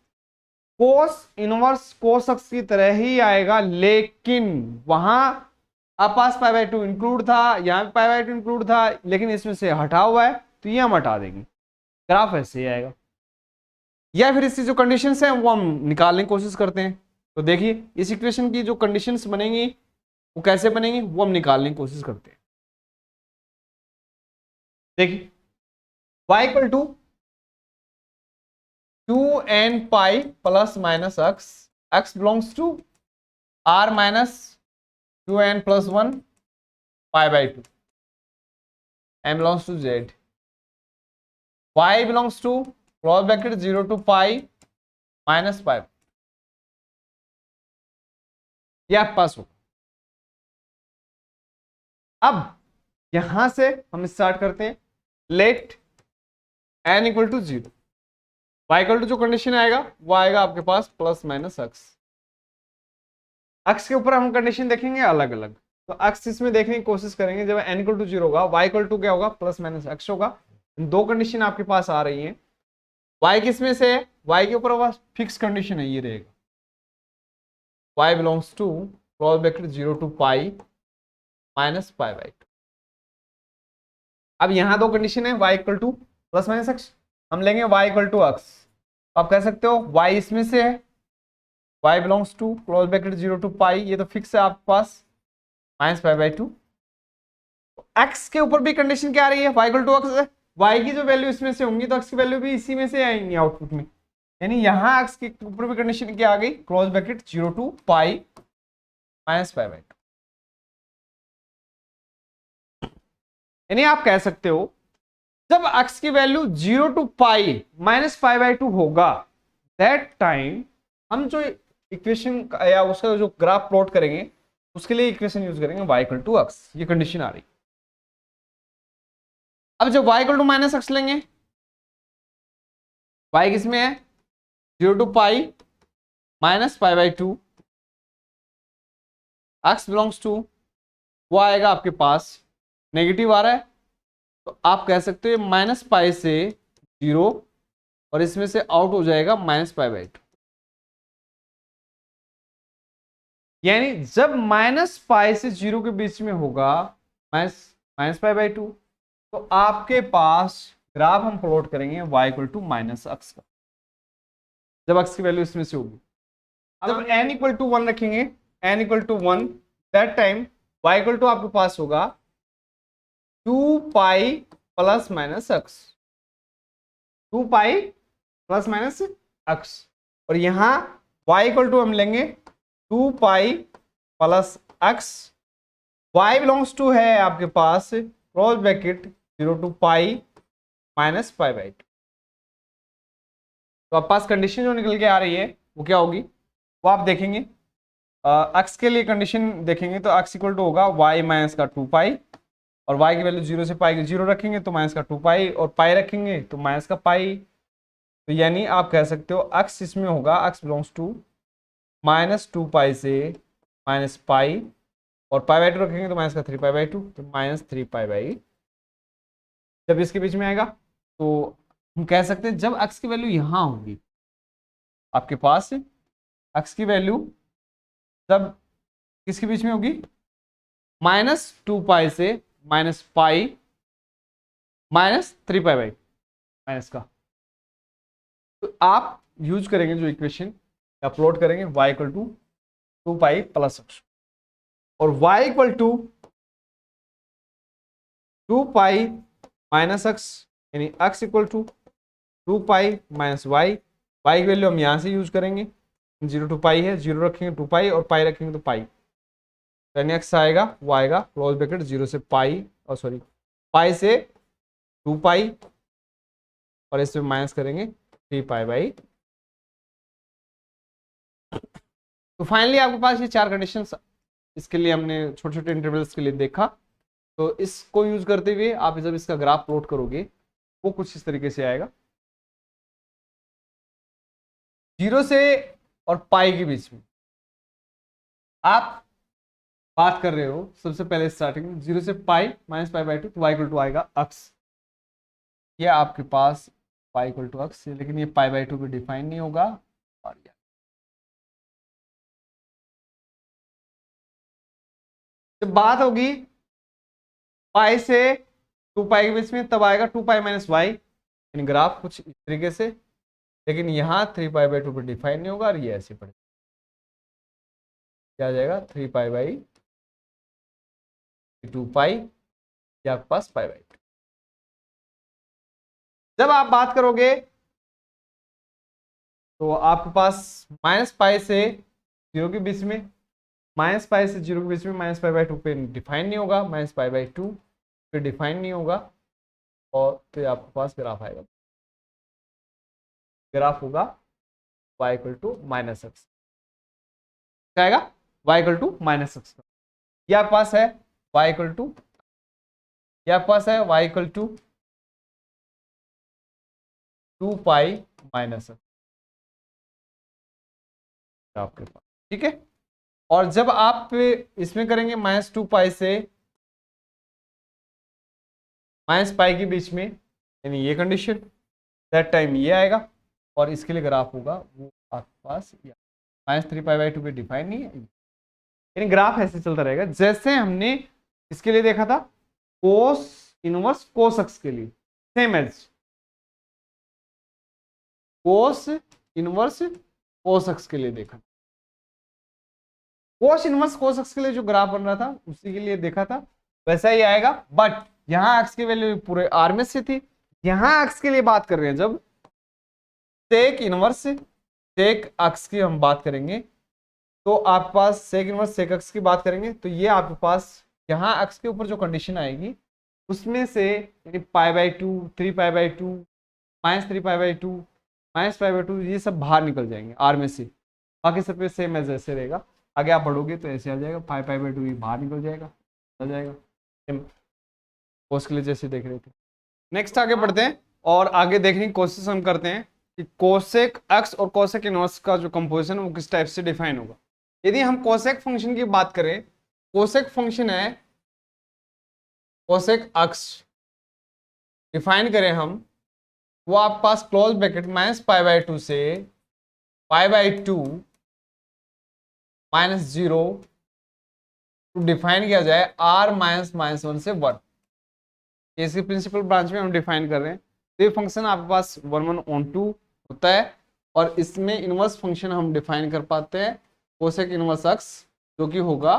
कोस इनवर्स कोस एक्स की तरह ही आएगा, लेकिन वहां आप पास π/2 इंक्लूड था, यहाँ पे π/2 इंक्लूड था, लेकिन इसमें से हटा हुआ है तो ये हम हटा देंगे, ग्राफ ऐसे ही आएगा। या फिर इसकी जो कंडीशंस हैं वो हम निकालने की कोशिश करते हैं। तो देखिए इस इक्वेशन की जो कंडीशंस बनेंगी वो कैसे बनेंगी वो हम निकालने की कोशिश करते हैं। देखिए y equal to 2n pi plus minus x, x belongs to r minus 2n+1 π/2, m belongs to z, y belongs to close bracket 0 to pi minus π, ये आपके पास हो। अब यहां से हम स्टार्ट करते हैं, let n equal to 0, y equal to जो कंडीशन आएगा वो आएगा आपके पास प्लस माइनस एक्स। एक्स के ऊपर हम कंडीशन देखेंगे अलग अलग, तो एक्स इसमें देखने की कोशिश करेंगे, जब n इक्वल टू 0 होगा y इक्वल टू क्या होगा, प्लस माइनस एक्स होगा। दो कंडीशन आपके पास आ रही हैं, y किसमें से है, y के ऊपर फिक्स कंडीशन है, ये रहेगा y belongs to close bracket 0 to pi minus π/2। अब यहां दो कंडीशन है, y equal to plus minus x, हम लेंगे y इक्वल टू एक्स, आप कह सकते हो y इसमें से है, y belongs to close bracket 0 to pi, ये तो फिक्स है आपके पास माइनस π/2। x के ऊपर भी कंडीशन क्या आ रही है, y इक्वल टू एक्स है, y की जो वैल्यू इसमें से होंगी तो x की वैल्यू भी इसी में से आएंगी आउटपुट में, यानी यहां x के ऊपर भी कंडीशन क्या आ गई, close bracket 0 to pi minus π/2। यानी आप कह सकते हो जब x की value 0 to pi minus pi by 2 होगा, दैट टाइम हम जो इक्वेशन या उसका जो ग्राफ प्लॉट करेंगे उसके लिए इक्वेशन यूज करेंगे y इक्वल टू x। ये कंडीशन आ रही। अब जब y equal to minus x लेंगे, y किसमें है 0 to pi minus pi by 2, x belongs to, वो आएगा आपके पास नेगेटिव आ रहा है, तो आप कह सकते हो माइनस पाई से 0 और इसमें से आउट हो जाएगा माइनस पाई बाई 2। यानी जब माइनस पाई से 0 के बीच में होगा माइनस पाई बाई 2, तो आपके पास ग्राफ हम प्लॉट करेंगे y equal to minus x का, जब x की वैल्यू इसमें से होगी। जब n इक्वल टू 1 रखेंगे, n equal to 1, that time y equal to आपके पास होगा 2 pi plus minus x, 2 pi plus minus x, और यहां y इक्वल टू हम लेंगे 2 pi plus x, y belongs to है आपके पास close bracket 0 to pi minus pi by 2। तो आपके पास कंडीशन जो निकल के आ रही है वो क्या होगी, वो आप देखेंगे। x के लिए कंडीशन देखेंगे तो x इक्वल टू होगा y माइनस का 2 पाई, और y की वैल्यू 0 से पाई 0 रखेंगे तो माइनस का 2 पाई, और पाई रखेंगे तो माइनस का पाई। तो यानी आप कह सकते हो x इसमें होगा x बिलोंग्स टू माइनस 2 पाई से माइनस पाई, और पाई बाई 2 रखेंगे तो माइनस का 3 पाई बाई 2, तो माइनस 3 पाई बाई। जब इसके बीच में आएगा तो हम कह सकते हैं जब x की वैल्यू यहां होगी आपके पास, x की वैल्यू जब किसके बीच में होगी माइनस 2 पाई से minus pi minus 3 pi by minus का, तो आप यूज करेंगे जो इक्वेशन या प्लॉट करेंगे y equal to 2 pi plus x, और y equal to 2 pi minus x, यानी x equal to 2 pi minus y, y की वैल्यू हम यहां से यूज करेंगे, 0 टू पाई है, 0 रखेंगे 2 पाई और पाई रखेंगे तो पाई, यानी x आएगा वो आएगा क्लोज ब्रैकेट 0 से पाई, और सॉरी पाई से 2 पाई, और इसमें माइनस करेंगे 3 पाई बाई। तो फाइनली आपके पास ये 4 कंडीशंस, इसके लिए हमने छोटे छोटे इंटरवल्स के लिए देखा। तो इसको यूज करते हुए आप जब इसका ग्राफ प्लॉट करोगे वो कुछ इस तरीके से आएगा, 0 से और पाई के बीच में आप बात कर रहे हो। सबसे पहले स्टार्टिंग में 0 से पाई माइनस पाई बाई 2, तो y इक्वल टू आएगा एक्स, ये आपके पास y इक्वल टू एक्स, लेकिन ये पाई बाई 2 भी डिफाइन नहीं होगा। और जब बात होगी पाई से 2 पाई के बीच में, तब आएगा 2 पाई माइनस वाई, यानी ग्राफ कुछ इस तरीके से, लेकिन यहाँ 3 पाई बाई 2 पर डिफाइन नहीं होगा, और ये ऐसे पड़ेगा, क्या आ जाएगा 3 पाई बाई 2 पाई, ये आपके पास पाई बाई 2। जब आप बात करोगे तो आपके पास माइनस पाई से 0 के बीच में, माइनस पाई से 0 के बीच में माइनस पाई बाई 2 पे डिफाइन नहीं होगा, माइनस पाई बाई 2 पे डिफाइन नहीं होगा, और तो आपके पास ग्राफ आएगा, ग्राफ होगा y equal to minus x, क्या आएगा y equal to minus x. ये आपके पास है y इक्वल टू, ये आपके पास है y equal to 2 pi minus x आपके पास, ठीक है। और जब आप इसमें करेंगे माइनस 2 पाई से माइनस पाई के बीच में, यानी ये कंडीशन, दैट टाइम ये आएगा, और इसके लिए ग्राफ होगा वो आपके पास माइनस 3 पाई बाई 2 पे डिफाइन नहीं है, यानी ग्राफ ऐसे चलता रहेगा जैसे हमने इसके लिए देखा था कोस इनवर्स कोस एक्स के लिए, same as cos inverse cos x के लिए देखा, कोस इनवर्स कोस एक्स के लिए जो ग्राफ बन रहा था उसी के लिए देखा था, वैसा ही आएगा। बट यहां एक्स की वैल्यू पूरे आर में से थी, यहां एक्स के लिए बात कर रहे हैं, जब सेक इनवर्स सेक एक्स की हम बात करेंगे तो आपके पास सेक इनवर्स सेक एक्स की बात करेंगे, तो ये आपके पास यहाँ एक्स के ऊपर जो कंडीशन आएगी उसमें से यानी π/2, 3π/2, -3π/2, -π/2 ये सब बाहर निकल जाएंगे आर में से। बाकी सब पे सेम एज ऐसे रहेगा। आगे आप पढ़ोगे तो ऐसे आ जाएगा, 5π/2 ये बाहर निकल जाएगा, आ जाएगा सेम कोस के लिए जैसे देख रहे थे। नेक्स्ट आगे बढ़ते हैं और आगे देखने की कोशिश हम करते हैं कि कोसेक एक्स और कोसेक इनवर्स का जो कंपोजिशन वो किस टाइप से डिफाइन होगा। यदि हम कोसेक फंक्शन की बात करें, कोसेक फंक्शन है कोसेक एक्स डिफाइन करें हम, वो आपके पास क्लोज ब्रैकेट -π/2 से π/2 -0 टू डिफाइन किया जाए r -1 से 1। इसके प्रिंसिपल ब्रांच में हम डिफाइन कर रहे हैं। तो ये फंक्शन आपके पास 1/(1/2) होता है और इसमें इनवर्स फंक्शन हम डिफाइन कर पाते हैं कोसेक इनवर्स एक्स, जो कि होगा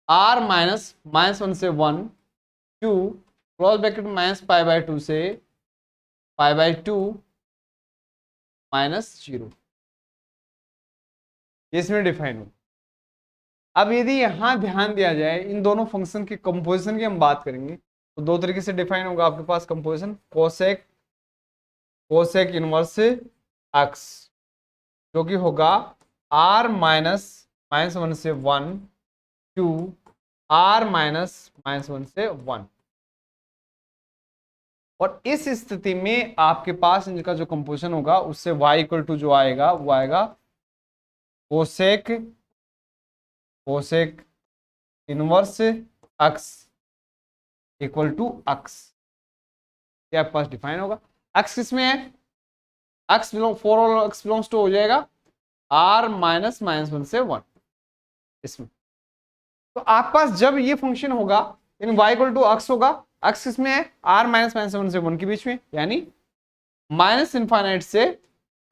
r -1 से 1 टू क्लोज ब्रैकेट -π/2 से π/2 -0, इसमें डिफाइन हो। अब यदि यहां ध्यान दिया जाए, इन दोनों फंक्शन के कंपोजिशन की हम बात करेंगे तो दो तरीके से डिफाइन होगा आपके पास कंपोजिशन, कोसेक इनवर्स एक्स, जो कि होगा r -1 से 1 टू r -1 से 1। और इस स्थिति में आपके पास इनका जो कंपोजिशन होगा उससे y इक्वल टू जो आएगा वो आएगा cosec inverse x equal to x. ये आपके पास डिफाइन होगा। एक्स किसमें है, x belong for all x belongs to हो जाएगा r -1 से 1 इसमें। तो आपके पास जब ये फंक्शन होगा इन y इक्वल टू एक्स होगा, एक्स किसमें है r -1 से 1 के बीच में, यानी -∞ से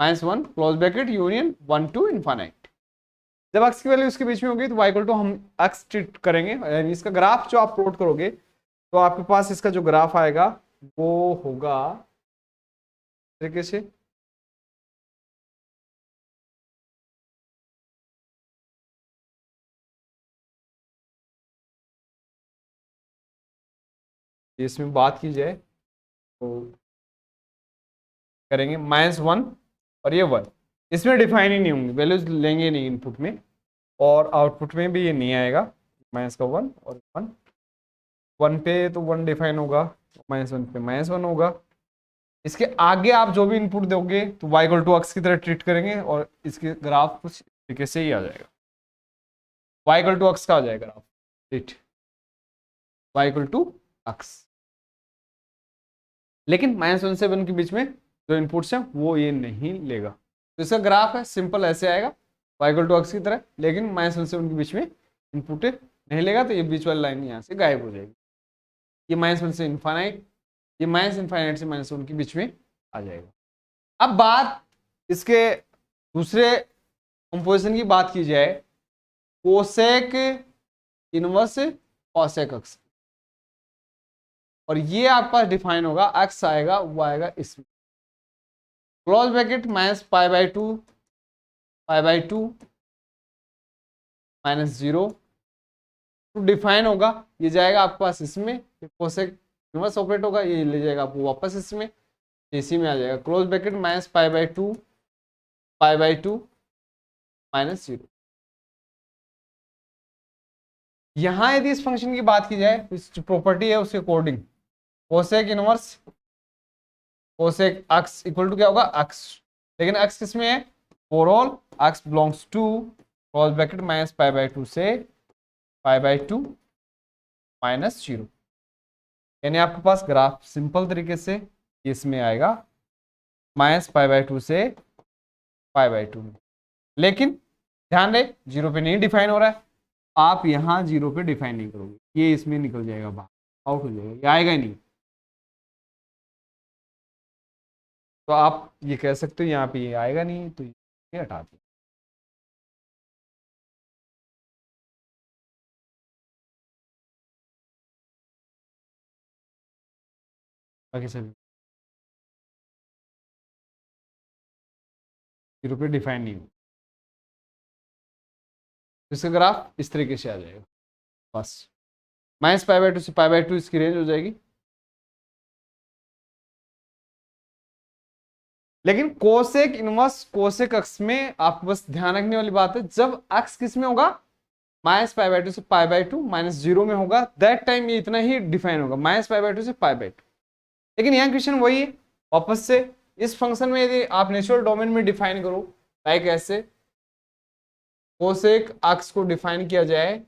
-1 close bracket union 1 to infinite. जब x की वैल्यू इसके बीच में होगी तो y इक्वल टू हम x ट्रीट करेंगे, यानी इसका ग्राफ जो आप प्लॉट करोगे तो आपके पास इसका जो ग्राफ आएगा वो होगा तरीके से इसमें बात की जाए तो करेंगे -1 और ये 1, इसमें डिफाइन ही नहीं होंगे, वैल्यूज लेंगे नहीं इनपुट में और आउटपुट में भी ये नहीं आएगा। माइनस का 1 और 1 पे तो 1 डिफाइन होगा, -1 पे -1 होगा। इसके आगे आप जो भी इनपुट दोगे तो y इक्वल टू एक्स की तरह ट्रीट करेंगे और इसके ग्राफ कुछ तरीके से ही आ जाएगा, y इक्वल टू एक्स का आ जाएगा graph treat, y equal to x. लेकिन -1 से 1 के बीच में जो इनपुट्स हैं वो ये नहीं लेगा, तो इसका ग्राफ है सिंपल ऐसे आएगा y इक्वल टू एक्स की तरह, लेकिन -1 से 1 के बीच में इनपुट नहीं लेगा, तो ये बीच वाली लाइन यहाँ से गायब हो जाएगी। ये -1 से इनफाइनाइट, ये -∞ से -1 के बीच में आ जाएगा। अब बात इसके दूसरे कंपोजिशन की बात की जाए, कोसेक इनवर्स कोसेक एक्स, और ये आपके पास डिफाइन होगा, एक्स आएगा वो आएगा इसमें क्लोज ब्रैकेट -π/2 -0 टू डिफाइन होगा, ये जाएगा आपके पास इसमें, कोसेक इनवर्स ऑपरेट होगा, ये ले जाएगा आपको वापस इसमें, इसी में आ जाएगा क्लोज ब्रैकेट -π/2 -0। यहां यदि इस फंक्शन की बात की जाए तो इस जो प्रॉपर्टी है उसके according cosec inverse cosec x equal to क्या होगा एक्स, लेकिन एक्स किसमें है for all x belongs to close bracket -π/2 से π/2 -0, यानी आपके पास ग्राफ सिंपल तरीके से इसमें आएगा -π/2 से π/2 में। लेकिन ध्यान रहे 0 पे नहीं डिफाइन हो रहा है, आप यहाँ 0 पे डिफाइन नहीं करोगे, ये इसमें निकल जाएगा बाहर, आउट हो जाएगा, ये आएगा ही नहीं। तो आप ये कह सकते हो यहाँ पे ये आएगा नहीं, तो ये हटा दिया। बाकी सभी 0 पे डिफाइन नहीं हो, इसका ग्राफ इस तरीके से आ जाएगा बस। -π/2 से π/2 इसकी रेंज हो जाएगी। लेकिन कोसेक इनवर्स कोसेक अक्स में आपको बस ध्यान रखने वाली बात है, जब अक्स किस में होगा -π/2 से π/2 -0 में होगा, दैट टाइम ये इतना ही डिफाइन होगा, -π/2 से π/2। लेकिन यहाँ क्वेश्चन वही है वापस से, इस फंक्शन में यदि आप नेचुरल डोमेन में डिफाइन करो, लाइक ऐसे कोसेक अक्स को डिफाइन किया जाए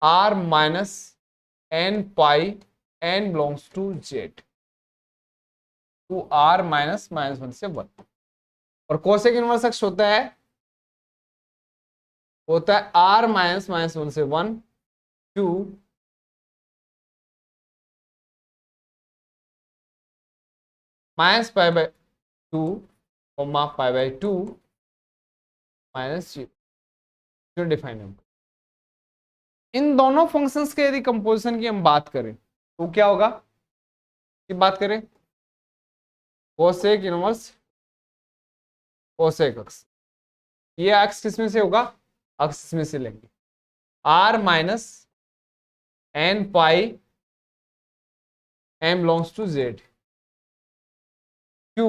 r minus n pi n belongs to z to r minus -1 से 1, और कोसेक इनवर्स अक्स होता है r माइनस -1 से 1 टू -π/2 π/2 -0 डिफाइन है। इन दोनों फंक्शंस के यदि कंपोजिशन की हम बात करें तो क्या होगा, की बात करें कोसेक इनवर्स कोसेक अक्स, ये अक्स किसमें से होगा, अक्स इसमें से लेंगे r minus n pi m belongs to z q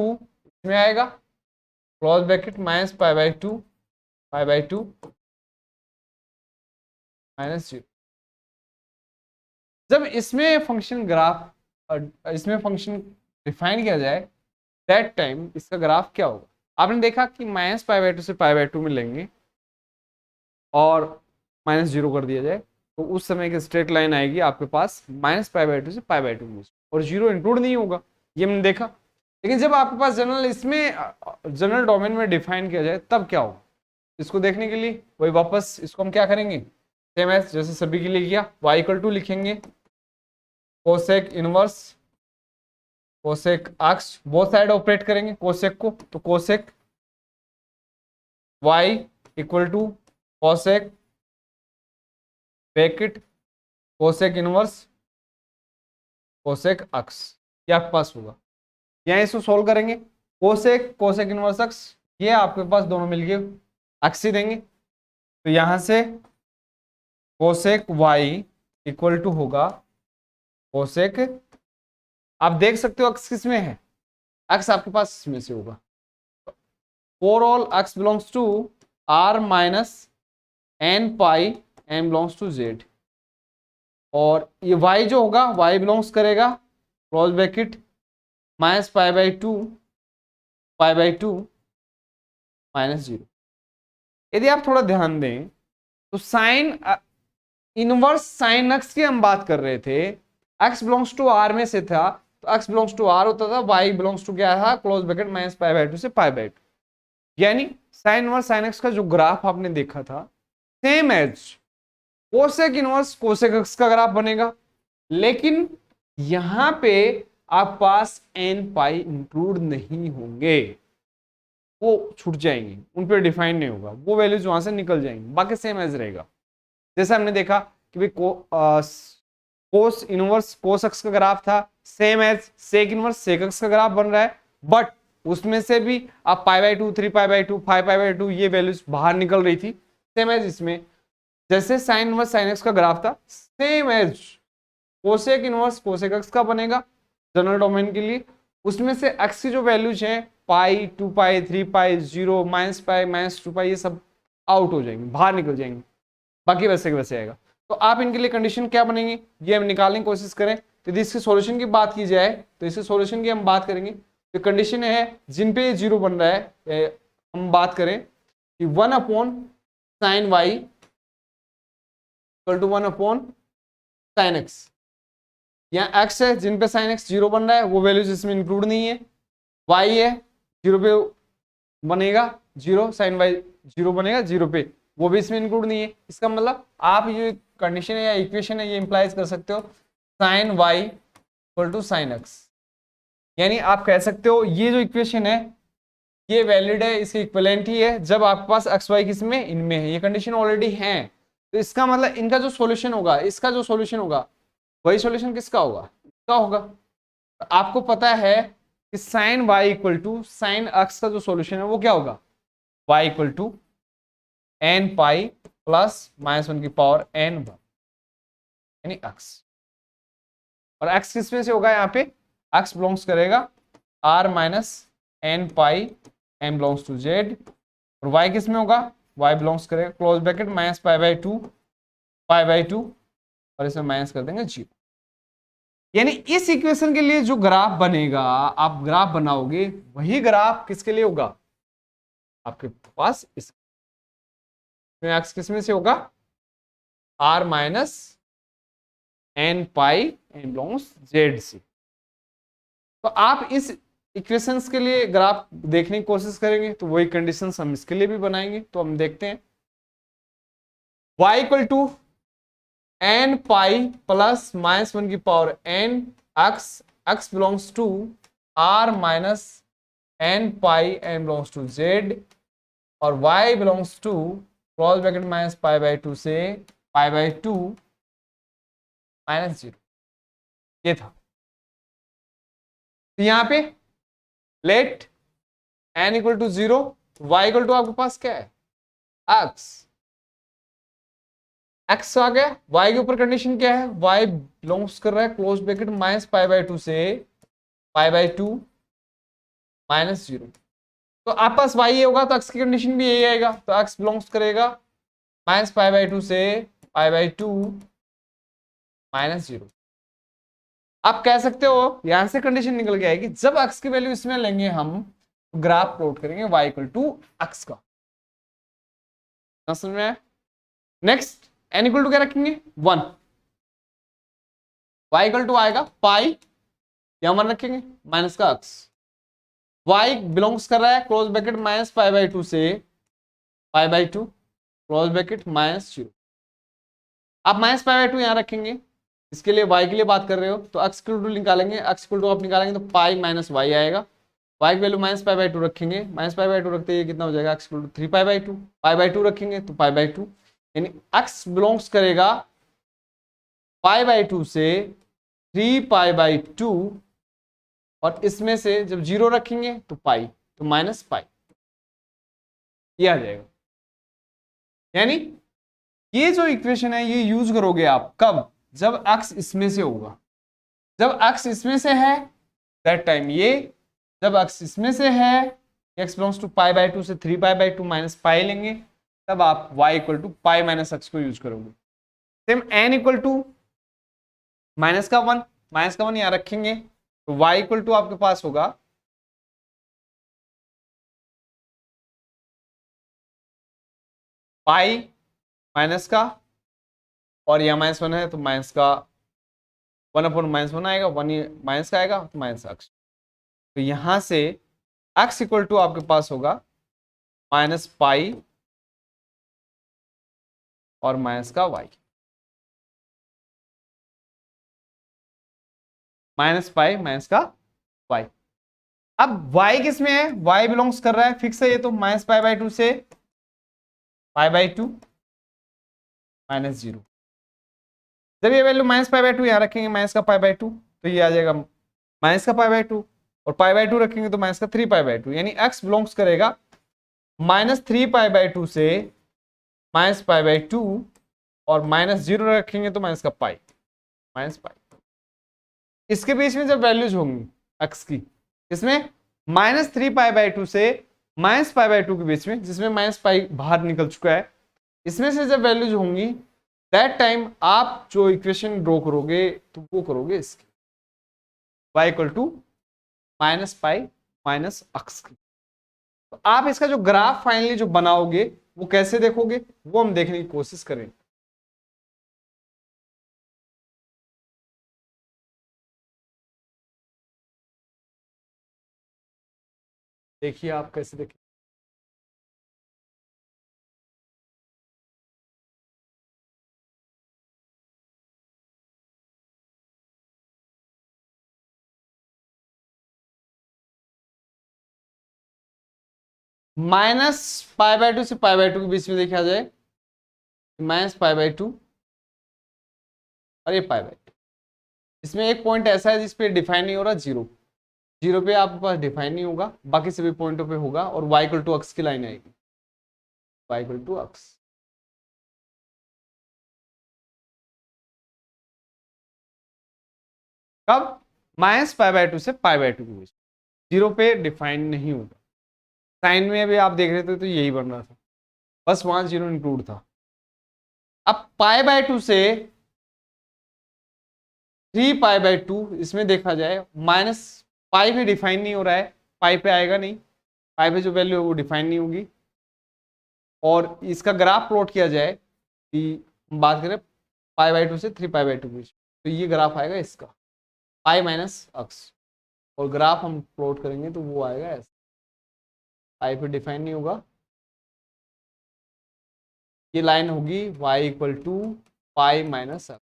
इसमें आएगा क्लोज ब्रैकेट -π/2 π/2 -0। जब इसमें फंक्शन ग्राफ इसमें फंक्शन डिफाइन किया जाए, दैट टाइम इसका ग्राफ क्या होगा, आपने देखा कि -π/2 से π/2 में लेंगे और -0 कर दिया जाए तो उस समय की स्ट्रेट लाइन आएगी आपके पास -π/2 से π/2 में, और 0 इंक्लूड नहीं होगा, ये हमने देखा। लेकिन जब आपके पास जनरल इसमें जनरल डोमेन में डिफाइन किया जाए तब क्या होगा, इसको देखने के लिए वही वापस इसको हम क्या करेंगे, सेम एज जैसे सभी के लिए किया, y = लिखेंगे cosec inverse cosec x, both side operate करेंगे कोसेक को, तो cosec y = cosec bracket cosec inverse cosec x, ये आपके पास होगा। यहाँ इसको सोल्व करेंगे, कोसेक कोसेक इनवर्स अक्स, ये आपके पास दोनों मिलके अक्स ही देंगे, तो यहां से कोसेक y = होगा कोसेक, आप देख सकते हो अक्स किस में है, अक्स आपके पास इसमें से होगा, for all x belongs to r minus n pi m belongs to z, और ये y जो होगा y बिलोंग्स करेगा क्लोज ब्रैकेट -π/2 π/2 -0। यदि आप थोड़ा ध्यान दें तो साइन इनवर्स साइन अक्स की हम बात कर रहे थे, x बिलोंग्स टू r में से था तो x बिलोंग्स टू r होता था, y बिलोंग्स टू क्या था क्लोज ब्रैकेट -π/2 से π/2, यानी साइन इनवर्स साइन एक्स का जो ग्राफ आपने देखा था same as cosec inverse cosec x का ग्राफ बनेगा, लेकिन यहां पे आप पास n पाई इंक्लूड नहीं होंगे, वो छूट जाएंगे, उन पर डिफाइन नहीं होगा, वो वैल्यूज वहां से निकल जाएंगी, बाकी सेम एज रहेगा। जैसे हमने देखा कि भाई कोस इनवर्स कोस एक्स का ग्राफ था, same as sec inverse sec x का ग्राफ बन रहा है, बट उसमें से भी आप π/2 3π/2 5π/2 ये वैल्यूज बाहर निकल रही थी, सेम एज इसमें जैसे साइन इनवर्स साइन एक्स का ग्राफ था, same as cosec inverse cosec x का बनेगा जनरल डोमेन के लिए, उसमें से एक्स की जो वैल्यूज हैं पाई 2π 3π 0 -π -2π ये सब आउट हो जाएंगे, बाहर निकल जाएंगे, बाकी वैसे के वैसे आएगा। तो आप इनके लिए कंडीशन क्या बनेंगे ये हम निकालने की कोशिश करें, तो यदि इसके सॉल्यूशन की बात की जाए तो इसके सॉल्यूशन की हम बात करेंगे, तो कंडीशन है जिन पे 0 बन रहा है, हम बात करें कि 1/sin y = 1/sin x, यहाँ x है जिन पे sin x 0 बन रहा है वो वैल्यूज इसमें इंक्लूड नहीं है, y है 0 पे बनेगा 0 sin y 0 बनेगा 0 पे, वो भी इसमें इंक्लूड नहीं है। इसका मतलब आप ये कंडीशन है या इक्वेशन है ये इंप्लाइज कर सकते हो sin y = sin x, यानी आप कह सकते हो ये जो इक्वेशन है ये वैलिड है, इसकी इक्विवेलेंट ही है जब आपके पास एक्स वाई किस में इनमें है, ये कंडीशन ऑलरेडी है, तो इसका मतलब इनका जो सॉल्यूशन होगा इसका जो सॉल्यूशन होगा वही सॉल्यूशन किसका होगा, इसका होगा। आपको पता है कि sin y = sin x का जो सॉल्यूशन है वो क्या होगा, y = n पाई प्लस -1 की पावर n1, यानी x, और x किस में से होगा, यहाँ पे x बिलोंग्स करेगा r minus n pi m belongs to z, और y किस में होगा, y बिलोंग्स करेगा close bracket minus pi by two, और इसमें माइनस कर देंगे 0। यानी इस इक्वेशन के लिए जो ग्राफ बनेगा, आप ग्राफ बनाओगे, वही ग्राफ किसके लिए होगा, आपके पास इस एक्स किस में से होगा, r minus n pi n belongs Z से। तो आप इस इक्वेशंस के लिए ग्राफ देखने की कोशिश करेंगे, तो वही कंडीशंस हम इसके लिए भी बनाएंगे। तो हम देखते हैं y equal to n pi plus minus 1 की power n x belongs to r minus n pi n belongs to z, और y belongs to close bracket minus pi by two से पाई बाई टू माइनस 0। ये था। तो यहां पे let n equal to 0, y equal to आपके पास क्या है, x आ गया। y के ऊपर कंडीशन क्या है, y बिलोंग्स कर रहा है close bracket minus pi by two से पाई बाई टू माइनस 0। तो आप पास y ये होगा तो x की कंडीशन भी यही आएगा, तो x बिलोंग्स करेगा माइनस पाई बाई टू से पाई बाई टू माइनस 0। आप कह सकते हो यहां से कंडीशन निकल के आएगी, जब x की वैल्यू इसमें लेंगे हम, ग्राफ प्लॉट करेंगे y इक्वल टू x का। समझ में? नेक्स्ट n इक्वल टू क्या रखेंगे, 1, y इक्वल टू आएगा पाई, यहां 1 रखेंगे माइनस का x, y बिलोंग्स कर रहा है close bracket minus pi by two से pi by two close bracket minus 0। आप माइनस पाई बाई टू यहां रखेंगे, इसके लिए y के लिए बात कर रहे हो, तो x इक्वल टू निकालेंगे, x इक्वल टू आप निकालेंगे तो पाई माइनस y आएगा, y की वैल्यू माइनस पाई बाई टू रखेंगे, माइनस पाई बाई टू रखते ही कितना हो जाएगा, x equal to 3 pi by two, pi by two रखेंगे तो पाई बाई टू, यानी x बिलोंग्स करेगा पाई बाई टू से 3 पाई बाई टू, और इसमें से जब 0 रखेंगे तो पाई, तो माइनस पाई, ये आ जाएगा। यानी ये जो इक्वेशन है ये यूज करोगे आप कब, जब x इसमें से होगा, जब x इसमें से है दैट टाइम ये, जब x इसमें से है x belongs to pi by two से 3 pi by two minus pi लेंगे, तब आप y equal to pi minus x को यूज करोगे। Same n equal to minus का 1 यहां रखेंगे, तो y इक्वल टू आपके पास होगा पाई माइनस का, और यहां माइनस 1 है तो माइनस का 1 अपॉन माइनस 1 आएगा, 1 माइनस का आएगा तो माइनस x। तो यहां से x इक्वल टू आपके पास होगा माइनस पाई और माइनस का y, माइनस पाई माइनस का y। अब y किस में है, y बिलोंग्स कर रहा है, फिक्स है ये, तो माइनस पाई बाई टू से पाई बाई टू माइनस 0। जब ये value minus pi by to यहां रखेंगे, माइनस का पाई बाई टू, तो ये आ जाएगा माइनस का पाई बाई टू, और पाई बाई टू रखेंगे तो माइनस का 3 पाई बाई टू, यानी x बिलोंग्स करेगा माइनस 3 पाई बाई टू से माइनस पाई बाई टू, और माइनस 0 रखेंगे तो माइनस का पाई, माइनस पाई। इसके बीच में जब वैल्यूज होंगी x की, इसमें माइनस 3 पाई बाई टू से माइनस पाई बाई टू के बीच में, जिसमें माइनस पाई बाहर निकल चुका है, इसमें से जब वैल्यूज होंगी दैट टाइम आप जो इक्वेशन ड्रॉ करोगे तो वो करोगे इसकी, y equal to minus pi minus x की। तो आप इसका जो ग्राफ फाइनली जो बनाओगे वो कैसे देखोगे, वो हम देखने की कोशिश करें। देखिए आप कैसे देखें, माइनस पाई बाई टू से पाई बाई टू के बीच में देखा जाए, माइनस पाई बाई टू और ये पाई बाई टू, इसमें एक पॉइंट ऐसा है जिस पे डिफाइन नहीं हो रहा, 0 0 पे आपके पास डिफाइन नहीं होगा, बाकी सभी पॉइंटों पे होगा, और y इक्वल टू x की लाइन आएगी, y इक्वल टू x। कब? -π/2 से π/2 के बीच, 0 पे डिफाइन नहीं होगा। साइन में भी आप देख रहे थे तो यही बन रहा था, बस वहां 0 इंक्लूड था। अब π/2 से 3π/2 इसमें देखा जाए, माइनस पाई भी डिफाइन नहीं हो रहा है, पाई पे आएगा नहीं, पाई पे जो वैल्यू है वो डिफाइन नहीं होगी। और इसका ग्राफ प्लॉट किया जाए कि बात करें π/2 से 3π/2 के बीच, तो ये ग्राफ आएगा इसका, पाई माइनस अक्स, और ग्राफ हम प्लॉट करेंगे तो वो आएगा ऐसा, पाई पे डिफाइन नहीं होगा। ये लाइन होगी y equal to pi minus x,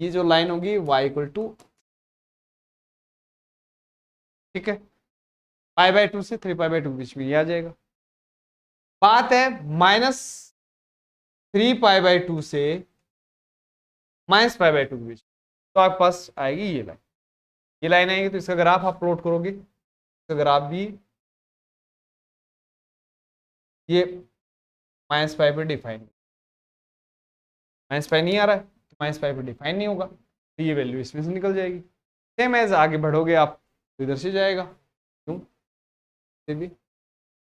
ये जो लाइन होगी y इक्वल टू, ठीक है, π/2 से 3π/2 के बीच में ये आ जाएगा। बात है -3π/2 से -π/2 के बीच, तो आपके पास आएगी ये लाइन, ये लाइन आएगी, तो इसका ग्राफ आप प्लॉट करोगे, इसका ग्राफ भी ये -π पे डिफाइन, -π नहीं आ रहा है तो -π पे डिफाइन नहीं होगा, तो ये वैल्यू इसमें से निकल जाएगी। सेम एज आगे बढ़ोगे आप तो इधर से जाएगा, क्यों से भी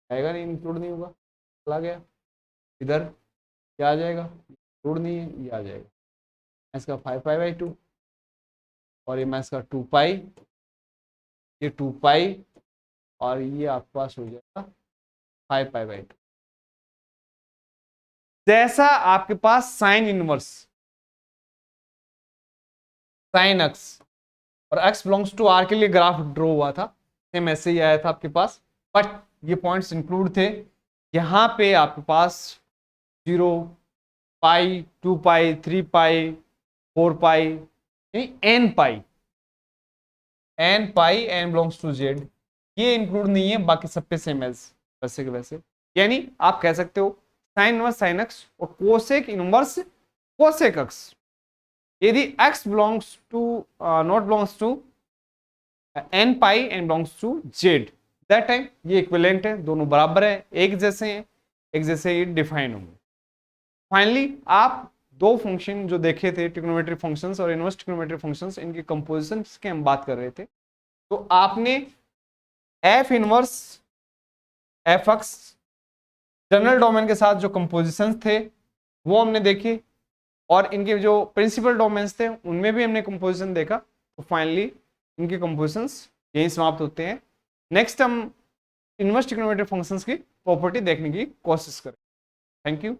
आएगा नहीं, इंक्लूड नहीं होगा, चला गया इधर, क्या आ जाएगा, इंक्लूड नहीं है, ये आ जाएगा इसका 5π/2, और ये माइनस का 2π, ये 2π, और ये आपके पास हो जाएगा 5π/2। जैसा आपके पास साइन इनवर्स, साइन एक्स और x बिलोंग्स टू r के लिए ग्राफ ड्रॉ हुआ था, सेम ऐसे ही आया था आपके पास, बट ये पॉइंट्स इंक्लूड थे। यहाँ पे आपके पास 0, पाई, 2π, 3π, 4π, n बिलोंग्स टू z, ये इंक्लूड नहीं है, बाकी सब पे सेम एज वैसे के वैसे। यानी आप कह सकते हो साइन इनवर्स साइन एक्स और कोसेक इनवर्स कोसेक एक्स, यदि x belongs to not belongs to n belongs to z, that time ये इक्विवेलेंट है, दोनों बराबर है, एक जैसे हैं, एक जैसे ये डिफाइन होंगे। फाइनली आप दो फंक्शन जो देखे थे, ट्रिग्नोमेट्री फंक्शंस और इनवर्स ट्रिग्नोमेट्री फंक्शंस, इनके कंपोजिशन की हम बात कर रहे थे, तो आपने f inverse F x general domain के साथ जो कंपोजिशंस थे वो हमने देखे, और इनके जो प्रिंसिपल डोमेन्स थे उनमें भी हमने कंपोजिशन देखा। तो फाइनली इनके कंपोजिशंस यहीं समाप्त होते हैं। नेक्स्ट हम इनवर्स ट्रिग्नोमेट्री फंक्शंस की प्रॉपर्टी देखने की कोशिश करें। Thank you.